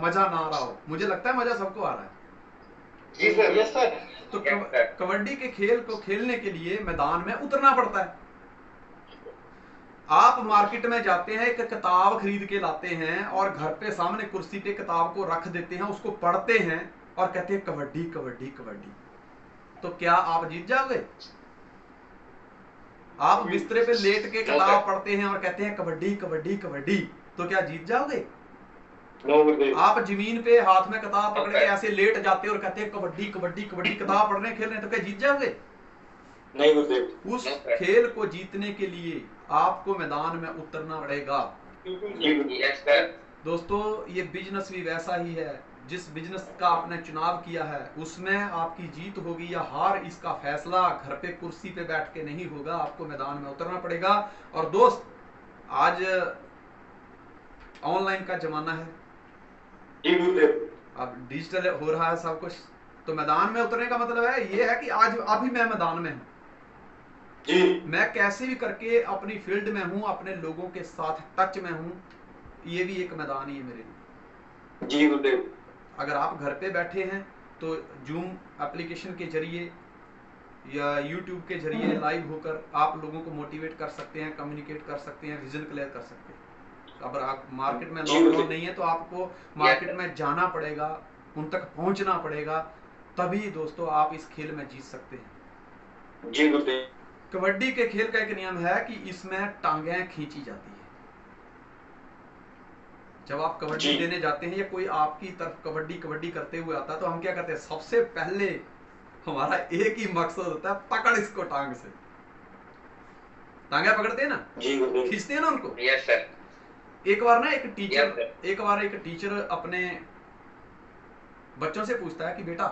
मजा ना आ रहा हो, मुझे लगता है मजा सबको आ रहा है। जी सर। Yes sir. तो कबड्डी के खेल को खेलने के लिए मैदान में उतरना पड़ता है। आप मार्केट में जाते हैं, एक किताब खरीद के लाते हैं और घर पे सामने कुर्सी पे किताब को रख देते हैं, उसको पढ़ते हैं और कहते हैं कबड्डी कबड्डी कबड्डी। तो क्या आप जीत जाओगे? आप बिस्तरे पे लेट के किताब पढ़ते हैं और कहते हैं कबड्डी कबड्डी कबड्डी, तो क्या जीत जाओगे? आप जमीन पे हाथ में किताब पकड़ के ऐसे लेट जाते और कहते हैं कबड्डी कबड्डी कबड्डी, किताब पढ़ रहे खेल रहे, तो क्या जीत जाओगे? नहीं गुरुदेव। उस खेल को जीतने के लिए आपको मैदान में उतरना पड़ेगा। Yes sir. दोस्तों ये बिजनेस भी वैसा ही है, जिस बिजनेस का आपने चुनाव किया है उसमें आपकी जीत होगी या हार, इसका फैसला घर पे कुर्सी पे बैठ के नहीं होगा, आपको मैदान में उतरना पड़ेगा। और दोस्त आज ऑनलाइन का जमाना है, अब डिजिटल हो रहा है सब कुछ, तो मैदान में उतरने का मतलब है ये है कि आज अभी मैं मैदान में हूं जी। मैं कैसे भी करके अपनी फील्ड में हूं, अपने लोगों के साथ टच में हूं, ये भी एक मैदान ही है मेरे लिए। जी गुरुदेव। अगर आप घर पे बैठे हैं तो जूम एप्लीकेशन के जरिए या यूट्यूब के जरिए लाइव होकर आप लोगों को मोटिवेट कर सकते हैं, कम्युनिकेट कर सकते हैं, विजन क्लियर कर सकते हैं। अगर आप मार्केट में लॉकडाउन नहीं है तो आपको मार्केट में जाना पड़ेगा, उन तक पहुंचना पड़ेगा, तभी दोस्तों आप इस खेल में जीत सकते हैं। जी गुरुदेव। कबड्डी के खेल का एक नियम है कि इसमें टांगें खींची जाती है। जब आप कबड्डी देने जाते हैं या कोई आपकी तरफ कबड्डी कबड्डी करते हुए आता है तो हम क्या करते हैं, सबसे पहले हमारा एक ही मकसद होता है, पकड़ इसको टांग से। टांगे पकड़ते हैं ना, खींचते हैं ना उनको। Yes sir. एक बार ना एक टीचर अपने बच्चों से पूछता है कि बेटा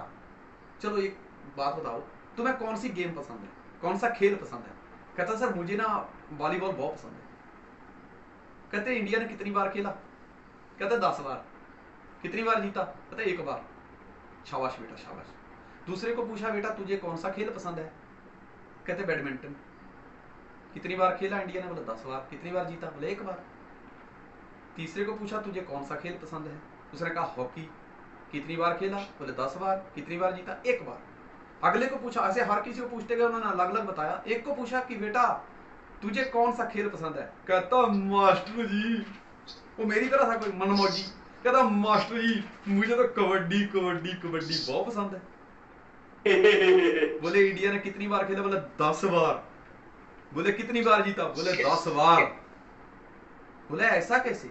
चलो एक बात बताओ, तुम्हें कौन सी गेम पसंद है, कौन सा खेल पसंद है? कहता सर मुझे ना वॉलीबॉल बहुत पसंद है। कहते इंडिया ने कितनी बार खेला? कहते 10 बार। कितनी बार जीता? कहते 1 बार। शाबाश बेटा शाबाश। दूसरे को पूछा बेटा तुझे कौन सा खेल पसंद है? कहते बैडमिंटन। कितनी बार खेला इंडिया ने? बोला 10 बार। कितनी बार जीता? बोले 1 बार। तीसरे को पूछा तुझे कौन सा खेल पसंद है? उसने कहा हॉकी। कितनी बार खेला? बोले 10 बार। कितनी बार जीता? 1 बार। अगले को पूछा, ऐसे हर किसी को पूछते गए, उन्होंने अलग अलग बताया। एक को पूछा कि बेटा तुझे कौन सा खेल पसंद है? कहता मास्टर जी, वो मेरी तरह था कोई मनमौजी, कहता मास्टर जी मुझे तो कबड्डी कबड्डी कबड्डी बहुत पसंद है। बोले इंडिया ने कितनी बार खेला? बोले 10 बार। बोले कितनी बार जीता? बोले 10 बार। बोले ऐसा कैसे?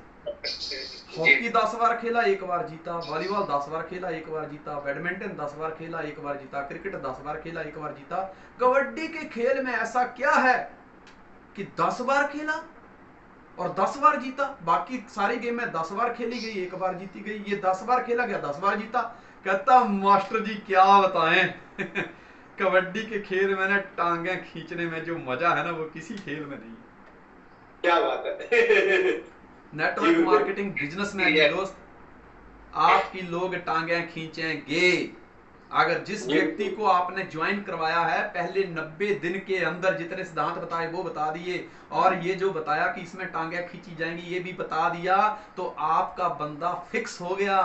हॉकी 10 बार खेला, 1 बार जीता। वॉलीबॉल 10 बार खेला, 1 बार जीता। बैडमिंटन 10 बार खेला, 1 बार जीता। क्रिकेट 10 बार खेला, 1 बार जीता। कबड्डी के खेल में ऐसा क्या है कि 10 बार खेला और 10 बार जीता, बाकी सारी गेम में 10 बार खेली गई, 1 बार जीती गई, ये 10 बार खेला गया, 10 बार जीता। कहता मास्टर जी क्या बताएं कबड्डी के खेल में ना टांगे खींचने में जो मजा है ना वो किसी खेल में नहीं। क्या बात है। नेटवर्क मार्केटिंग बिजनेस में दोस्त आपकी लोग टांगे खींचेंगे। अगर जिस व्यक्ति को आपने ज्वाइन करवाया है पहले 90 दिन के अंदर जितने सिद्धांत बताए वो बता दिए, और ये जो बताया कि इसमें टांगे खींची जाएंगी ये भी बता दिया, तो आपका बंदा फिक्स हो गया,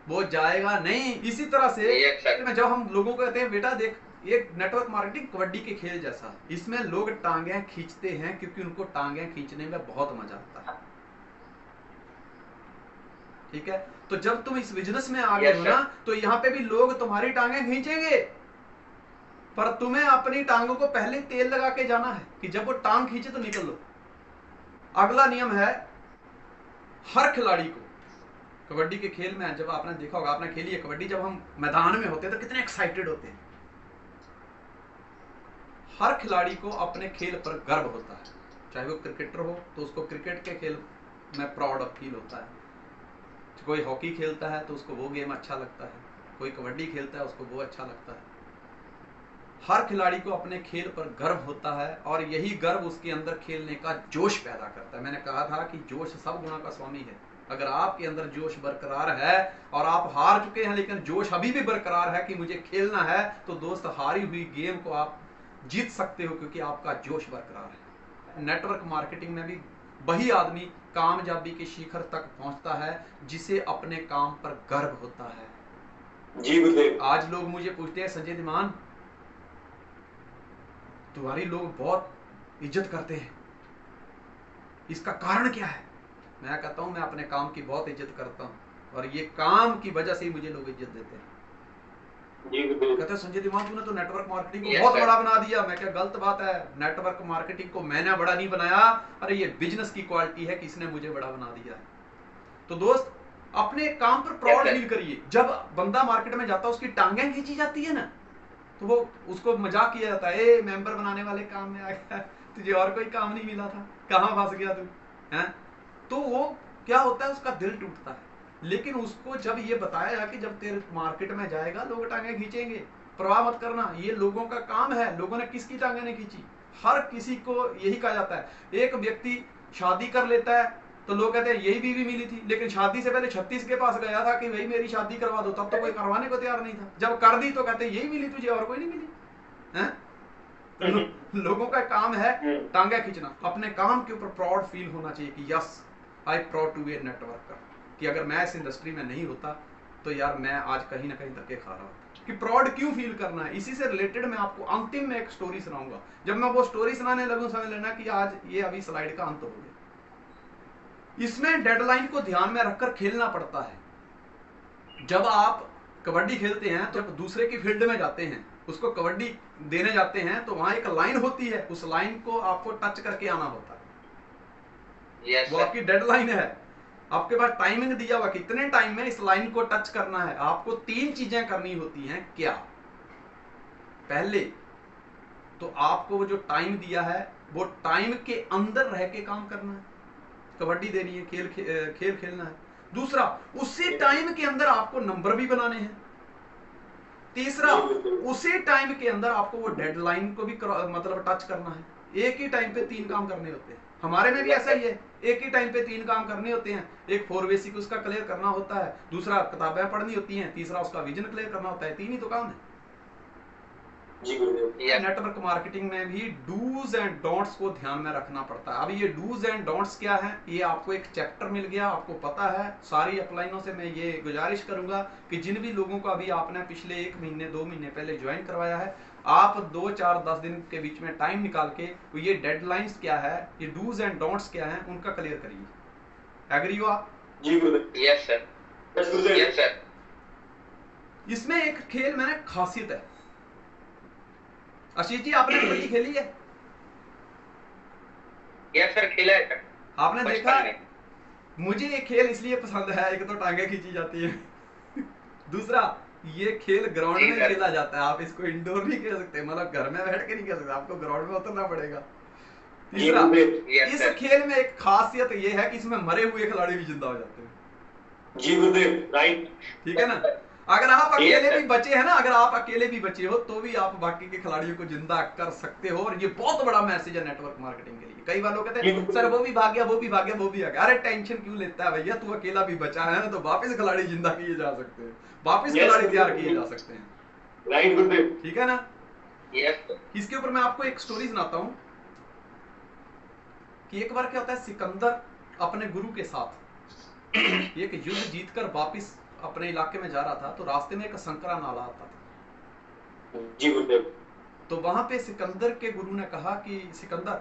वो जाएगा नहीं। इसी तरह से जब हम लोगों को कहते हैं बेटा देख एक नेटवर्क मार्केटिंग कबड्डी के खेल जैसा, इसमें लोग टांगे खींचते हैं क्योंकि उनको टांगे खींचने में बहुत मजा आता है। ठीक है, तो जब तुम इस बिजनेस में आ गए हो ना तो यहाँ पे भी लोग तुम्हारी टांगे खींचेंगे, पर तुम्हें अपनी टांगों को पहले तेल लगा के जाना है कि जब वो टांग खींचे तो निकल लो। अगला नियम है हर खिलाड़ी को कबड्डी के खेल में, जब आपने देखा होगा, आपने खेली है कबड्डी, जब हम मैदान में होते हैं तो कितने एक्साइटेड होते हैं। हर खिलाड़ी को अपने खेल पर गर्व होता है, चाहे वो क्रिकेटर हो तो उसको क्रिकेट के खेल में प्राउड फील होता है, कोई हॉकी खेलता है तो उसको वो गेम अच्छा लगता है, कोई कबड्डी खेलता है उसको वो अच्छा लगता है। हर खिलाड़ी को अपने खेल पर गर्व होता है और यही गर्व उसके अंदर खेलने का जोश पैदा करता है। मैंने कहा था कि जोश सब गुणों का स्वामी है। अगर आपके अंदर जोश बरकरार है और आप हार चुके हैं लेकिन जोश अभी भी बरकरार है कि मुझे खेलना है, तो दोस्त हारी हुई गेम को आप जीत सकते हो क्योंकि आपका जोश बरकरार है। नेटवर्क मार्केटिंग में भी वही आदमी कामयाबी के शिखर तक पहुंचता है जिसे अपने काम पर गर्व होता है। जी गुरुदेव। आज लोग मुझे पूछते हैं संजय धीमान तुम्हारी लोग बहुत इज्जत करते हैं, इसका कारण क्या है? मैं कहता हूं मैं अपने काम की बहुत इज्जत करता हूं और ये काम की वजह से ही मुझे लोग इज्जत देते हैं। कहते हैं संजय धीमान तूने तो नेटवर्क मार्केटिंग को बहुत बड़ा बना दिया। मैं क्या, गलत बात है। नेटवर्क मार्केटिंग को मैंने बड़ा नहीं बनाया, अरे ये बिजनेस की क्वालिटी है कि इसने मुझे बड़ा बना दिया। तो दोस्त अपने काम पर प्राउड फील करिए। जब बंदा मार्केट में जाता है उसकी टांगें खींची जाती है ना तो वो उसको मजाक किया जाता है, ए मेंबर बनाने वाले काम में आ गया, तुझे और कोई काम नहीं मिला था, कहां फंस गया तू हैं? तो वो क्या होता है, उसका दिल टूटता है। लेकिन उसको जब ये बताया कि जब तेरे मार्केट में जाएगा लोग टांगे खींचेंगे, परवाह मत करना, ये लोगों का काम है। लोगों ने किसकी टांगे नहीं खींची? हर किसी को यही कहा जाता है। एक व्यक्ति शादी कर लेता है तो लोग कहते हैं यही बीवी मिली थी, लेकिन शादी से पहले 36 के पास गया था कि भाई मेरी शादी करवा दो, तब तो कोई करवाने को तैयार नहीं था। जब कर दी तो कहते हैं यही मिली तुझे और कोई नहीं मिली हैं? लोगों का काम है टांगे खींचना। अपने काम के ऊपर प्राउड फील होना चाहिए कि yes I proud to be a networker, कि अगर मैं इस इंडस्ट्री में नहीं होता तो यार मैं आज कहीं ना कहीं धक्के खा रहा हूँ। कि प्राउड क्यों फील करना है, इसी से रिलेटेड मैं आपको अंतिम में एक स्टोरी सुनाऊंगा। जब मैं वो स्टोरी सुनाने लगूं समझ लेना कि आज ये अभी स्लाइड का अंत हो गया। इसमें डेडलाइन को ध्यान में रखकर खेलना पड़ता है। जब आप कबड्डी खेलते हैं तो दूसरे की फील्ड में जाते हैं, उसको कबड्डी देने जाते हैं तो वहां एक लाइन होती है, उस लाइन को आपको टच करके आना होता है। वो आपकी डेडलाइन है, आपके पास टाइमिंग दिया हुआ कितने टाइम में इस लाइन को टच करना है। आपको 3 चीजें करनी होती हैं। क्या? पहले तो आपको वो जो टाइम दिया है वो टाइम के अंदर रह के काम करना है, कबड्डी देनी है, खेल खेलना है। दूसरा, उसी टाइम के अंदर आपको नंबर भी बनाने हैं। तीसरा, उसी टाइम के अंदर आपको वो डेडलाइन को भी मतलब टच करना है। एक ही टाइम पे 3 काम करने होते हैं। हमारे में भी ऐसा ही है, एक ही टाइम पे 3 काम करने होते हैं। एक 4 बेसिक उसका क्लियर करना होता है, दूसरा किताबें पढ़नी होती हैं, तीसरा उसका विजन क्लियर करना होता है। 3 ही तो काम है। जी गुरुदेव। नेटवर्क मार्केटिंग में भी डूज एंड डोंट्स को ध्यान में रखना पड़ता है। अभी ये डूज एंड डोंट्स क्या है, ये आपको एक चैप्टर मिल गया, आपको पता है। सारी अपलाइनों से मैं ये गुजारिश करूंगा कि जिन भी लोगों को अभी आपने पिछले 1 महीने 2 महीने पहले ज्वाइन करवाया है, आप 2, 4, 10 दिन के बीच में टाइम निकाल के ये डेडलाइंस क्या है, ये डूज एंड डोंट्स क्या है, उनका क्लियर करिए। एग्री हो आप? जी गुरुदेव। Yes sir. यस गुरुदेव। Yes sir. इसमें एक खेल में खासियत है। आशीष जी आपने कबड्डी खेली है? यस सर, खेला है सर। आपने देखा है? मुझे ये खेल इसलिए पसंद है, एक तो टांगे खींची जाती है, दूसरा ये खेल ग्राउंड में खेला जाता है। आप इसको इंडोर नहीं खेल सकते, मतलब घर में बैठ के नहीं खेल सकते, आपको ग्राउंड में उतरना पड़ेगा। तीसरा, Yes, इस sir. खेल में एक खासियत ये है कि इसमें मरे हुए खिलाड़ी भी जिंदा हो जाते हैं। जी गुरुदेव, राइट। ठीक है ना? अगर आप Yes, अकेले sir. भी बचे हैं ना, अगर आप अकेले भी बचे हो तो भी आप बाकी के खिलाड़ियों को जिंदा कर सकते हो। और ये बहुत बड़ा मैसेज है नेटवर्क मार्केटिंग के लिए। कई बार लोग कहते हैं सर वो भी भाग गया, वो भी भाग गया, वो भी आ गया। अरे टेंशन क्यों लेता है भैया, तू अकेला भी बचा है ना, तो वापस खिलाड़ी जिंदा किए जा सकते हैं, वापस Yes, खिलाड़ी sir. तैयार किए जा सकते हैं। राइट गुरुदेव। ठीक है ना? Yes, sir. इसके ऊपर मैं आपको एक स्टोरी सुनाता हूं कि एक बार क्या होता है, सिकंदर अपने गुरु के साथ एक युद्ध जीतकर वापस अपने इलाके में जा रहा था, तो रास्ते में एक संकरा नाला आता था। जी गुरुदेव। तो वहां पे सिकंदर के गुरु ने कहा कि सिकंदर,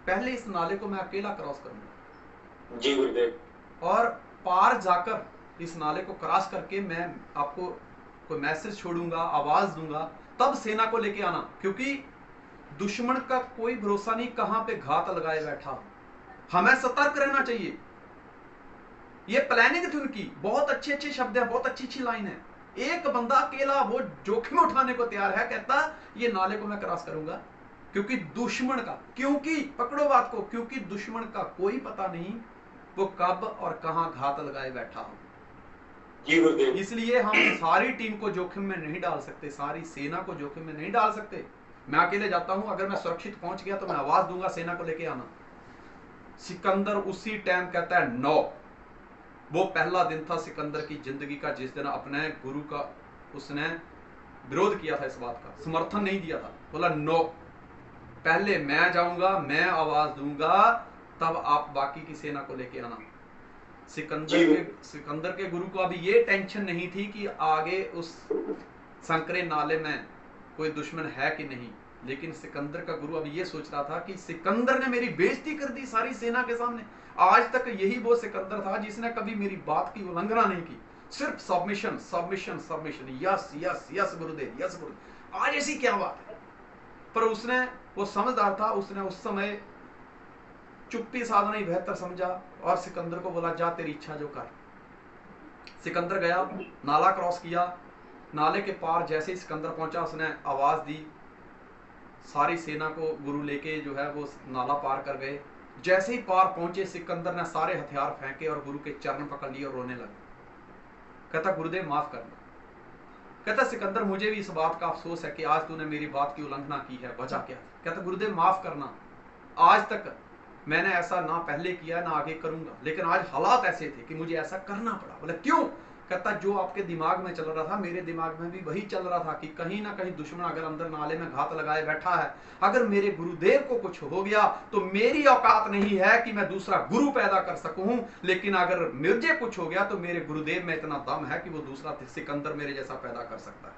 पहले इस नाले को मैं अकेला क्रॉस करूंगा, जी गुरुदेव। और पार जाकर इस नाले को क्रॉस करके मैं आपको कोई मैसेज छोड़ूंगा, आवाज दूंगा, तब सेना को लेके आना, क्योंकि दुश्मन का कोई भरोसा नहीं कहां पे घात लगाए बैठा हो, हमें सतर्क रहना चाहिए। ये प्लानिंग थी उनकी, बहुत अच्छे अच्छे शब्द हैं, बहुत अच्छी अच्छी लाइन है। एक बंदा अकेला वो जोखिम उठाने को तैयार है, कहता ये नाले को मैं क्रॉस करूंगा क्योंकि दुश्मन का, क्योंकि पकड़ो बात को, क्योंकि दुश्मन का कोई पता नहीं वो कब और कहां घात लगाए बैठा हो। जी गुरुदेव। इसलिए हम सारी टीम को जोखिम में नहीं डाल सकते, सारी सेना को जोखिम में नहीं डाल सकते। मैं अकेले जाता हूं, अगर मैं सुरक्षित पहुंच गया तो मैं आवाज दूंगा सेना को लेके आना। सिकंदर उसी टाइम कहता है नो। वो पहला दिन था सिकंदर की जिंदगी का जिस दिन अपने गुरु का उसने विरोध किया था, इस बात का समर्थन नहीं दिया था। बोला नो, पहले मैं जाऊंगा, मैं आवाज दूंगा, तब आप बाकी की सेना को लेके आना। सिकंदर के गुरु को अभी ये टेंशन नहीं थी कि आगे उस संकरे नाले में कोई दुश्मन है कि नहीं, लेकिन सिकंदर का गुरु अभी ये सोच रहा था कि सिकंदर ने मेरी बेइज्जती कर दी सारी सेना के सामने। आज तक यही वो सिकंदर था जिसने कभी मेरी बात की उल्लंघना नहीं की, सिर्फ submission submission submission, yes yes yes गुरुदेव, यस गुरुदेव। आज ऐसी क्या बात है? पर उसने, वो समझदार था, उसने उस समय चुप्पी साधना ही बेहतर समझा और सिकंदर को बोला जा तेरी इच्छा जो कर। सिकंदर गया, नाला क्रॉस किया, नाले के पार जैसे ही सिकंदर पहुंचा उसने आवाज दी, सारी सेना को गुरु लेके जो है वो नाला पार कर गए। जैसे ही पार पहुंचे सिकंदर ने सारे हथियार फेंके और गुरु के चरण पकड़ लिए और रोने लगे। कहता गुरुदेव माफ करना। कहता सिकंदर मुझे भी इस बात का अफसोस है कि आज तूने मेरी बात की उल्लंघना की है, वजह क्या? कहता गुरुदेव माफ करना, आज तक मैंने ऐसा ना पहले किया ना आगे करूंगा, लेकिन आज हालात ऐसे थे कि मुझे ऐसा करना पड़ा। बोले क्यों? कहता जो आपके दिमाग में चल रहा था मेरे दिमाग में भी वही चल रहा था कि कहीं ना कहीं दुश्मन अगर अंदर नाले में घात लगाए बैठा है, अगर मेरे गुरुदेव को कुछ हो गया तो मेरी औकात नहीं है कि मैं दूसरा गुरु पैदा कर सकूं, लेकिन अगर मुझे कुछ हो गया तो मेरे गुरुदेव में इतना दम है कि वो दूसरा सिकंदर मेरे जैसा पैदा कर सकता है।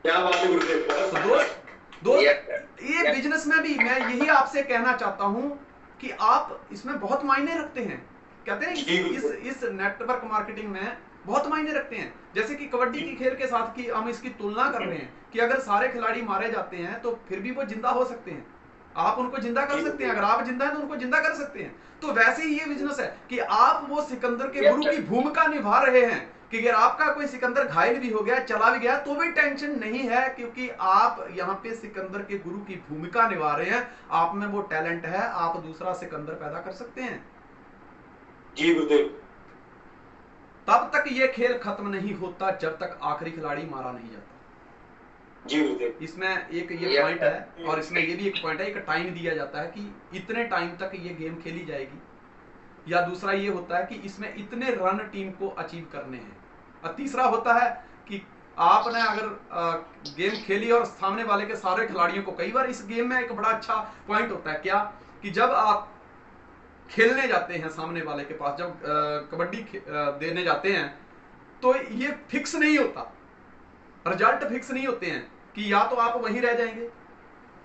क्या बात है गुरुदेव। तो दोस्त ये बिजनेस में भी मैं यही आपसे कहना चाहता हूं कि आप इसमें बहुत मायने रखते हैं। कहते हैं इस नेटवर्क मार्केटिंग में बहुत मायने रखते हैं। जैसे कि कबड्डी की खेल के साथ की हम इसकी तुलना कर रहे हैं कि अगर सारे खिलाड़ी मारे जाते हैं तो फिर भी वो जिंदा हो सकते हैं, आप उनको जिंदा कर सकते हैं, अगर आप जिंदा हैं तो उनको जिंदा कर सकते हैं। तो वैसे ही ये बिजनेस है कि आप वो सिकंदर के गुरु की भूमिका निभा रहे हैं कि अगर आपका कोई सिकंदर घायल भी हो गया, चला भी गया, तो भी टेंशन नहीं है, क्योंकि आप यहाँ पे सिकंदर के गुरु की भूमिका निभा रहे हैं। आप में वो टैलेंट है, आप दूसरा सिकंदर पैदा कर सकते हैं। जी गुरुदेव। तब तक ये खेल खत्म नहीं होता जब तक आखिरी खिलाड़ी मारा नहीं जाता। जी गुरुदेव। इसमें एक ये पॉइंट है और इसमें ये भी एक पॉइंट है, एक टाइम दिया जाता है कि इतने टाइम तक ये गेम खेली जाएगी, या दूसरा ये होता है कि इसमें इतने रन टीम को अचीव करने हैं, और तीसरा होता है कि आपने अगर गेम खेली और सामने वाले के सारे खिलाड़ियों को, कई बार इस गेम में एक बड़ा अच्छा पॉइंट होता है क्या कि जब आप खेलने जाते हैं सामने वाले के पास, जब कबड्डी देने जाते हैं तो ये फिक्स नहीं होता, रिजल्ट फिक्स नहीं होते हैं कि या तो आप वहीं रह जाएंगे,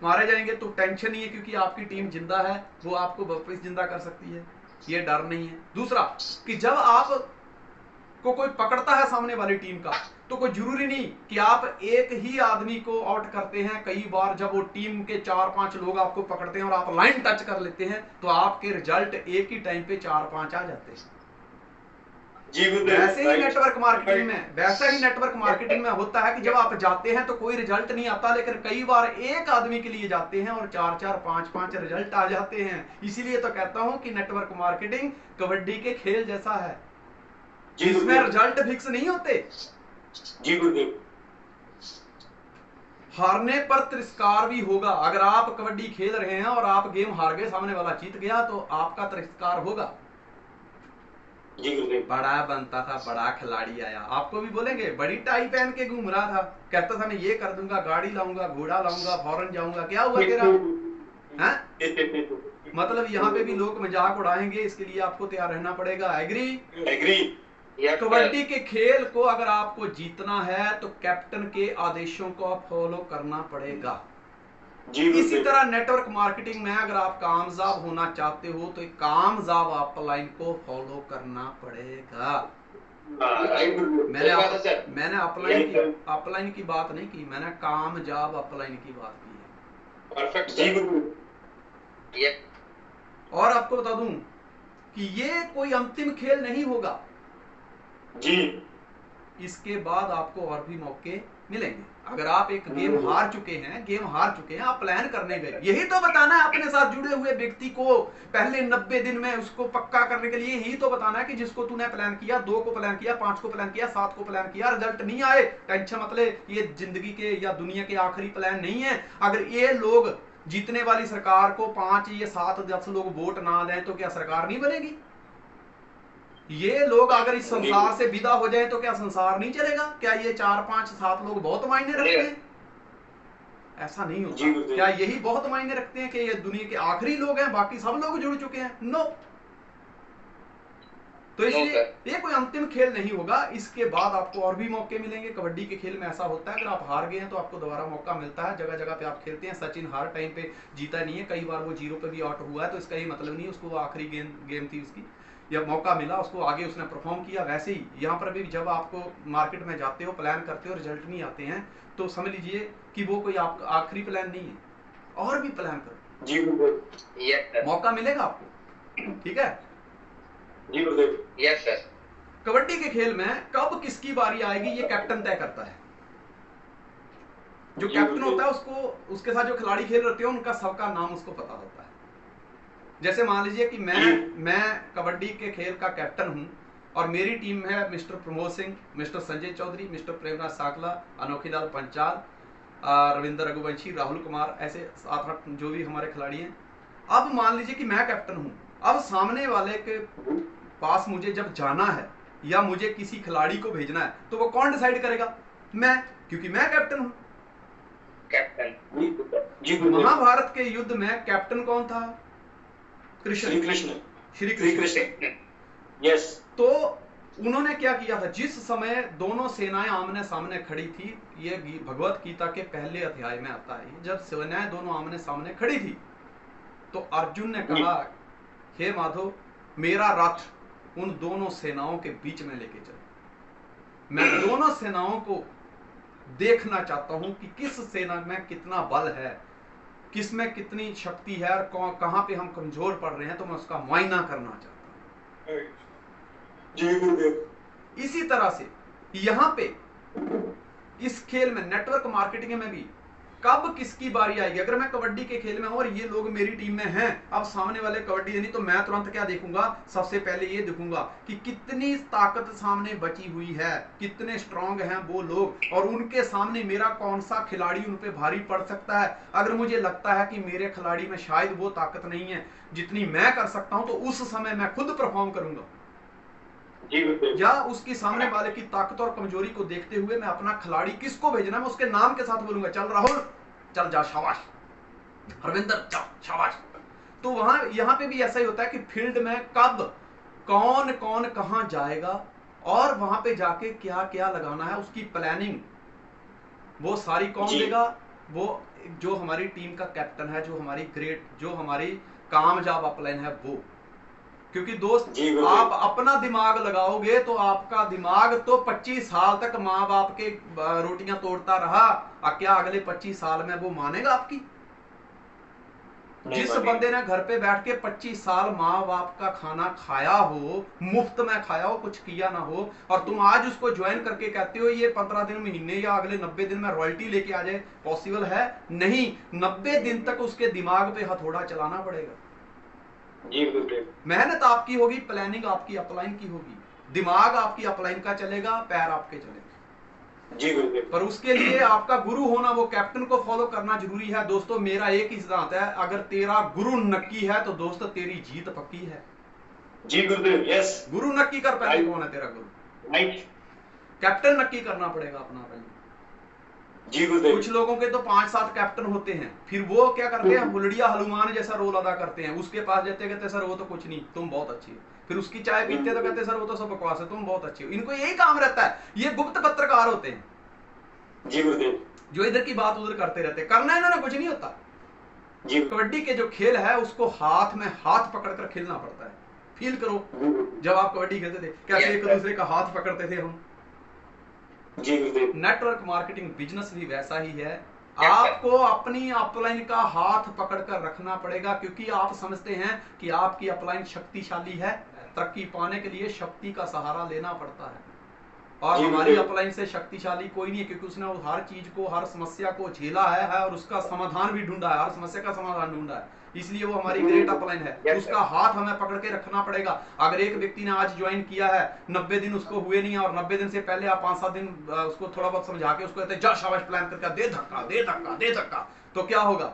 मारे जाएंगे, तो टेंशन नहीं है क्योंकि आपकी टीम जिंदा है, वो आपको वापस जिंदा कर सकती है, ये डर नहीं है। दूसरा कि जब आप को कोई पकड़ता है सामने वाली टीम का, तो कोई जरूरी नहीं कि आप एक ही आदमी को आउट करते हैं। कई बार जब वो टीम के 4-5 लोग आपको पकड़ते हैं और आप लाइन टच कर लेते हैं, तो आपके रिजल्ट एक ही टाइम पे 4-5 आ जाते हैं। वैसे ही नेटवर्क मार्केटिंग में, वैसा ही नेटवर्क मार्केटिंग में होता है कि जब आप जाते हैं तो कोई रिजल्ट नहीं आता, लेकिन कई बार एक आदमी के लिए जाते हैं और 4-4 5-5 रिजल्ट आ जाते हैं। इसीलिए तो कहता हूं कि नेटवर्क मार्केटिंग कबड्डी के खेल जैसा है, जिसमें रिजल्ट फिक्स नहीं होते। जी गुरुदेव। हारने पर तिरस्कार भी होगा। अगर आप कबड्डी खेल रहे हैं और आप गेम हार गए, सामने वाला जीत गया, तो आपका तिरस्कार होगा। बड़ा बनता था, बड़ा खिलाड़ी आया, आपको भी बोलेंगे बड़ी टाई पहन के घूम रहा था, कहता था मैं ये कर दूंगा, गाड़ी लाऊंगा, घोड़ा लाऊंगा, फॉरेन जाऊंगा, क्या हुआ तेरा? मतलब यहाँ पे भी लोग मजाक उड़ाएंगे, इसके लिए आपको तैयार रहना पड़ेगा। एग्री? कबड्डी के खेल को अगर आपको जीतना है तो कैप्टन के आदेशों को फॉलो करना पड़ेगा। इसी तरह नेटवर्क मार्केटिंग में अगर आप कामयाब होना चाहते हो तो एक कामयाब अपलाइन को फॉलो करना पड़ेगा। मैंने अपलाइन की बात नहीं की, मैंने कामयाब अपलाइन की बात की है। परफेक्ट। और आपको बता दूं कि ये कोई अंतिम खेल नहीं होगा जी। इसके बाद आपको और भी मौके मिलेंगे। अगर आप एक गेम हार चुके हैं, आप प्लान करने गए, यही तो बताना है अपने साथ जुड़े हुए व्यक्ति को पहले 90 दिन में उसको पक्का करने के लिए। यही तो बताना है कि जिसको तूने प्लान किया, 2 को प्लान किया, 5 को प्लान किया, 7 को प्लान किया, रिजल्ट नहीं आए, टेंशन मत ले, ये जिंदगी के या दुनिया के आखिरी प्लान नहीं है। अगर ये लोग जीतने वाली सरकार को 5 या 7 10 लोग वोट ना दें तो क्या सरकार नहीं बनेगी? ये लोग अगर इस संसार से विदा हो जाए तो क्या संसार नहीं चलेगा? क्या ये 4 5 7 लोग बहुत मायने रखते हैं? ऐसा नहीं होता। क्या यही बहुत मायने रखते हैं कि ये दुनिया के आखिरी लोग हैं, बाकी सब लोग जुड़ चुके हैं? नो। तो इसलिए ये कोई अंतिम खेल नहीं होगा, इसके बाद आपको और भी मौके मिलेंगे। कबड्डी के खेल में ऐसा होता है, अगर आप हार गए हैं तो आपको दोबारा मौका मिलता है। जगह जगह पे आप खेलते हैं। सचिन हर टाइम पे जीता नहीं है, कई बार वो 0 पे भी आउट हुआ है, तो इसका ये मतलब नहीं है उसको आखिरी गेम थी उसकी, या मौका मिला उसको, आगे उसने परफॉर्म किया। वैसे ही यहाँ पर भी जब आपको मार्केट में जाते हो, प्लान करते हो, रिजल्ट नहीं आते हैं, तो समझ लीजिए कि वो कोई आपका आखिरी प्लान नहीं है, और भी प्लान करो जी, मौका मिलेगा आपको। ठीक है जी गुरुदेव। Yes sir. कबड्डी के खेल में कब किसकी बारी आएगी ये कैप्टन तय करता है। जो कैप्टन होता है उसको, उसके साथ जो खिलाड़ी खेल रहे हैं उनका सबका नाम उसको पता होता है। जैसे मान लीजिए कि मैं कबड्डी के खेल का कैप्टन हूं और मेरी टीम है mister Pramod Singh, mister Sanjay Chaudhary, mister Premraj Sakla, Anokhilal Panchal, Ravindra Raghuvanshi, Rahul Kumar, ऐसे 7-8 जो भी हमारे खिलाड़ी हैं। अब मान लीजिए कि मैं कैप्टन हूं, अब सामने वाले के पास मुझे जब जाना है या मुझे किसी खिलाड़ी को भेजना है तो वो कौन डिसाइड करेगा? मैं, क्योंकि मैं कैप्टन हूं। कैप्टन। महाभारत के युद्ध में कैप्टन कौन था? श्री कृष्ण। यस। तो उन्होंने क्या किया था? जिस समय दोनों सेनाएं आमने सामने खड़ी थी, ये भगवत गीता के पहले अध्याय में आता है, जब सेनाएं दोनों आमने सामने खड़ी थी तो अर्जुन ने कहा, हे माधव, मेरा रथ उन दोनों सेनाओं के बीच में लेके चल। मैं दोनों सेनाओं को देखना चाहता हूं कि किस सेना में कितना बल है, किस में कितनी शक्ति है और कहां पे हम कमजोर पड़ रहे हैं, तो मैं उसका मुआयना करना चाहता हूं। इसी तरह से यहां पे इस खेल में, नेटवर्क मार्केटिंग में भी कब किसकी बारी आएगी। अगर मैं कबड्डी के खेल में हूं और ये लोग मेरी टीम में हैं, अब सामने वाले कबड्डी देनी, तो मैं तुरंत क्या देखूंगा? सबसे पहले ये देखूंगा कि कितनी ताकत सामने बची हुई है, कितने स्ट्रांग हैं वो लोग, और उनके सामने मेरा कौन सा खिलाड़ी उन पे भारी पड़ सकता है। अगर मुझे लगता है कि मेरे खिलाड़ी में शायद वो ताकत नहीं है जितनी मैं कर सकता हूं, तो उस समय मैं खुद परफॉर्म करूंगा, या उसकी सामने वाले की ताकत और कमजोरी को देखते हुए मैं अपना खिलाड़ी किसको भेजना, मैं उसके नाम के साथ बोलूंगा, चल राहुल चल जा, शाबाश, हरविंदर चल शाबाश। तो वहां यहां पे भी ऐसा ही होता है कि फील्ड में कब कौन कौन कहां जाएगा और वहां पे जाके क्या क्या लगाना है, उसकी प्लानिंग वो सारी कौन देगा? वो जो हमारी टीम का कैप्टन है, जो हमारी जो हमारी कामयाब अपलाइन है वो। क्योंकि दोस्त, आप अपना दिमाग लगाओगे तो आपका दिमाग तो 25 साल तक माँ बाप के रोटियां तोड़ता रहा, क्या अगले 25 साल में वो मानेगा आपकी? जिस बंदे ने घर पे बैठ के 25 साल माँ बाप का खाना खाया हो, मुफ्त में खाया हो, कुछ किया ना हो, और तुम आज उसको ज्वाइन करके कहते हो ये 15 दिन, महीने या अगले 90 दिन में रॉयल्टी लेके आ जाए, पॉसिबल है नहीं। 90 दिन तक उसके दिमाग पे हथौड़ा चलाना पड़ेगा। मेहनत आपकी होगी, प्लानिंग आपकी अपलाइन की होगी, दिमाग आपकी अपलाइन का चलेगा, पैर आपके चलेगा जी गुरुदेव। पर उसके लिए आपका गुरु होना, वो कैप्टन को फॉलो करना जरूरी है। दोस्तों मेरा एक ही सिद्धांत है, अगर तेरा गुरु नक्की है तो दोस्त तेरी जीत पक्की है जी गुरुदेव। यस, गुरु नक्की कर, पहले कौन है तेरा गुरु? राइट, कैप्टन नक्की करना पड़ेगा अपना पहले जी गुरुदेव। कुछ लोगों के तो 5-7 कैप्टन होते हैं, फिर वो क्या करते हैं, हुलड़िया हनुमान जैसा रोल अदा करते हैं। उसके पास जाते कहते सर वो तो कुछ नहीं, तुम बहुत अच्छी हो। फिर उसकी चाय पीते तो कहते सर वो तो सब बकवास है, तुम बहुत अच्छी हो। इनको यही काम रहता है, ये गुप्त पत्रकार होते हैं जी गुरुदेव, जो इधर की बात उधर करते रहते हैं। करना इन्होंने कुछ नहीं होता जी। कबड्डी के जो खेल है उसको हाथ में हाथ पकड़कर खेलना पड़ता है। फील करो जब आप कबड्डी खेलते थे कैसे एक दूसरे का हाथ पकड़ते थे हम जी। नेटवर्क मार्केटिंग बिजनेस भी वैसा ही है, आपको अपनी अपलाइन का हाथ पकड़कर रखना पड़ेगा, क्योंकि आप समझते हैं कि आपकी अपलाइन शक्तिशाली है। तरक्की पाने के लिए शक्ति का सहारा लेना पड़ता है, और हमारी अपलाइन से शक्तिशाली कोई नहीं है, क्योंकि उसने हर चीज को, हर समस्या को झेला है और उसका समाधान भी ढूंढा है, हर समस्या का समाधान ढूंढा है, इसलिए वो हमारी ग्रेट अपलाइन है। उसका हाथ हमें पकड़ के रखना पड़ेगा। अगर एक व्यक्ति ने आज ज्वाइन किया है, 90 दिन उसको हुए नहीं है, और 90 दिन से पहले आप 5-7 दिन उसको थोड़ा बहुत समझा के उसको कहते जा शाबाश प्लान करके दे धक्का दे धक्का दे धक्का, तो क्या होगा,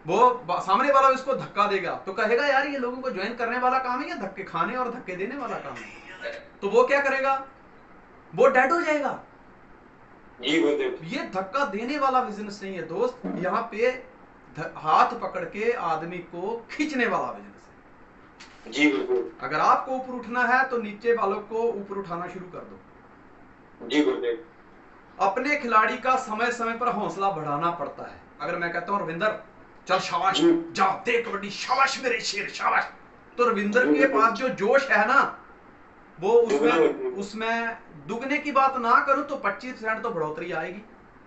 वो सामने वाला इसको धक्का देगा तो कहेगा यार ये लोगों को ज्वाइन करने वाला काम है या धक्के खाने और धक्के देने वाला काम है, तो वो क्या करेगा, वो डेड हो जाएगा। ये धक्का देने वाला बिजनेस नहीं है दोस्त, यहाँ पे हाथ पकड़ के आदमी को खींचने वाला बिजनेस है जी बिल्कुल। अगर आपको ऊपर उठना है तो नीचे वालों को ऊपर उठाना शुरू कर दो जी गुरुदेव। अपने खिलाड़ी का समय समय पर हौसला बढ़ाना पड़ता है। अगर मैं कहता हूं रविंदर चल शाबाश जा दे कबड्डी, शाबाश मेरे शेर शाबाश, तो रविंदर के पास जो जोश है ना, वो उसमें दुगने की बात ना करूं तो 25% तो बढ़ोतरी आएगी,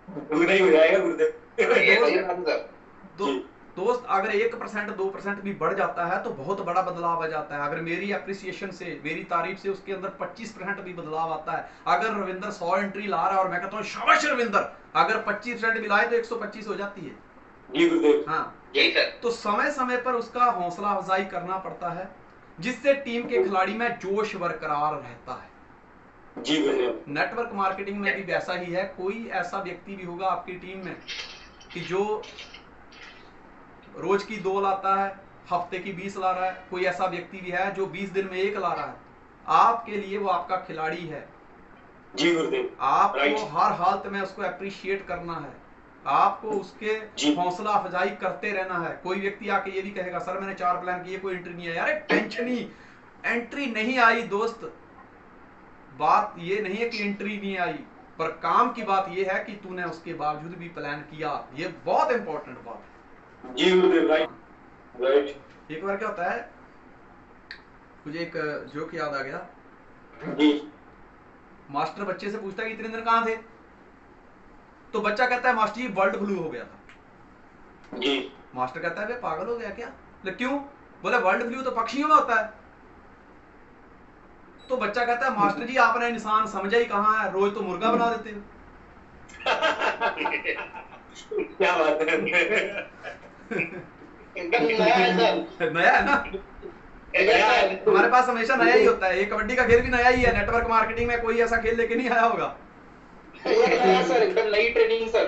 दुगना ही हो जाएगा गुरुदेव। दोस्त अगर 1% 2% भी बढ़ जाता है तो बहुत बड़ा बदलाव आ जाता है। अगर मेरी अप्रिसिएशन से, मेरी तारीफ से उसके अंदर 25% भी बदलाव आता है। अगर रविंदर 100 एंट्री ला रहा है और मैं कहता हूँ शाबाश रविंदर, अगर 25% भी लाए तो 125 हो जाती है जी गुरुदेव। हाँ यही सर। तो समय समय पर उसका हौसला अफजाई करना पड़ता है, जिससे टीम के खिलाड़ी में जोश बरकरार रहता है जी गुरुदेव। नेटवर्क मार्केटिंग में भी वैसा ही है। कोई ऐसा व्यक्ति भी होगा आपकी टीम में कि जो रोज की 2 लाता है, हफ्ते की 20 ला रहा है। कोई ऐसा व्यक्ति भी है जो 20 दिन में 1 ला रहा है। आपके लिए वो आपका खिलाड़ी है जी गुरुदेव। आपको हर हालत में उसको अप्रिशिएट करना है, आपको उसके हौसला अफजाई करते रहना है। कोई व्यक्ति आके ये भी कहेगा सर मैंने 4 प्लान किए कोई एंट्री नहीं आई, अरे टेंशन नहीं, एंट्री नहीं आई दोस्त, बात ये नहीं है कि एंट्री नहीं आई, पर काम की बात ये है कि तूने उसके बावजूद भी प्लान किया। ये बहुत इंपॉर्टेंट बात है जी गुरुदेव। राइट। एक बार क्या होता है, मुझे एक जोक याद आ गया जी। मास्टर बच्चे से पूछता है कि इतने दिन कहां थे, तो बच्चा कहता है मास्टर जी बर्ड फ्लू हो गया था जी। मास्टर कहता है वे पागल हो गया क्या, ले क्यों, बोले वर्ल्ड फ्लू तो पक्षियों में होता है। तो बच्चा कहता है मास्टर जी आपने इंसान समझा ही कहां है, रोज तो मुर्गा बना देते हो क्या बात है एकदम नया है सर। नया है ना, हमारे पास हमेशा नया ही होता है। ये कबड्डी का खेल भी नया ही है, नेटवर्क मार्केटिंग में कोई ऐसा खेल लेके नहीं आया होगा सर, एकदम नई ट्रेनिंग सर,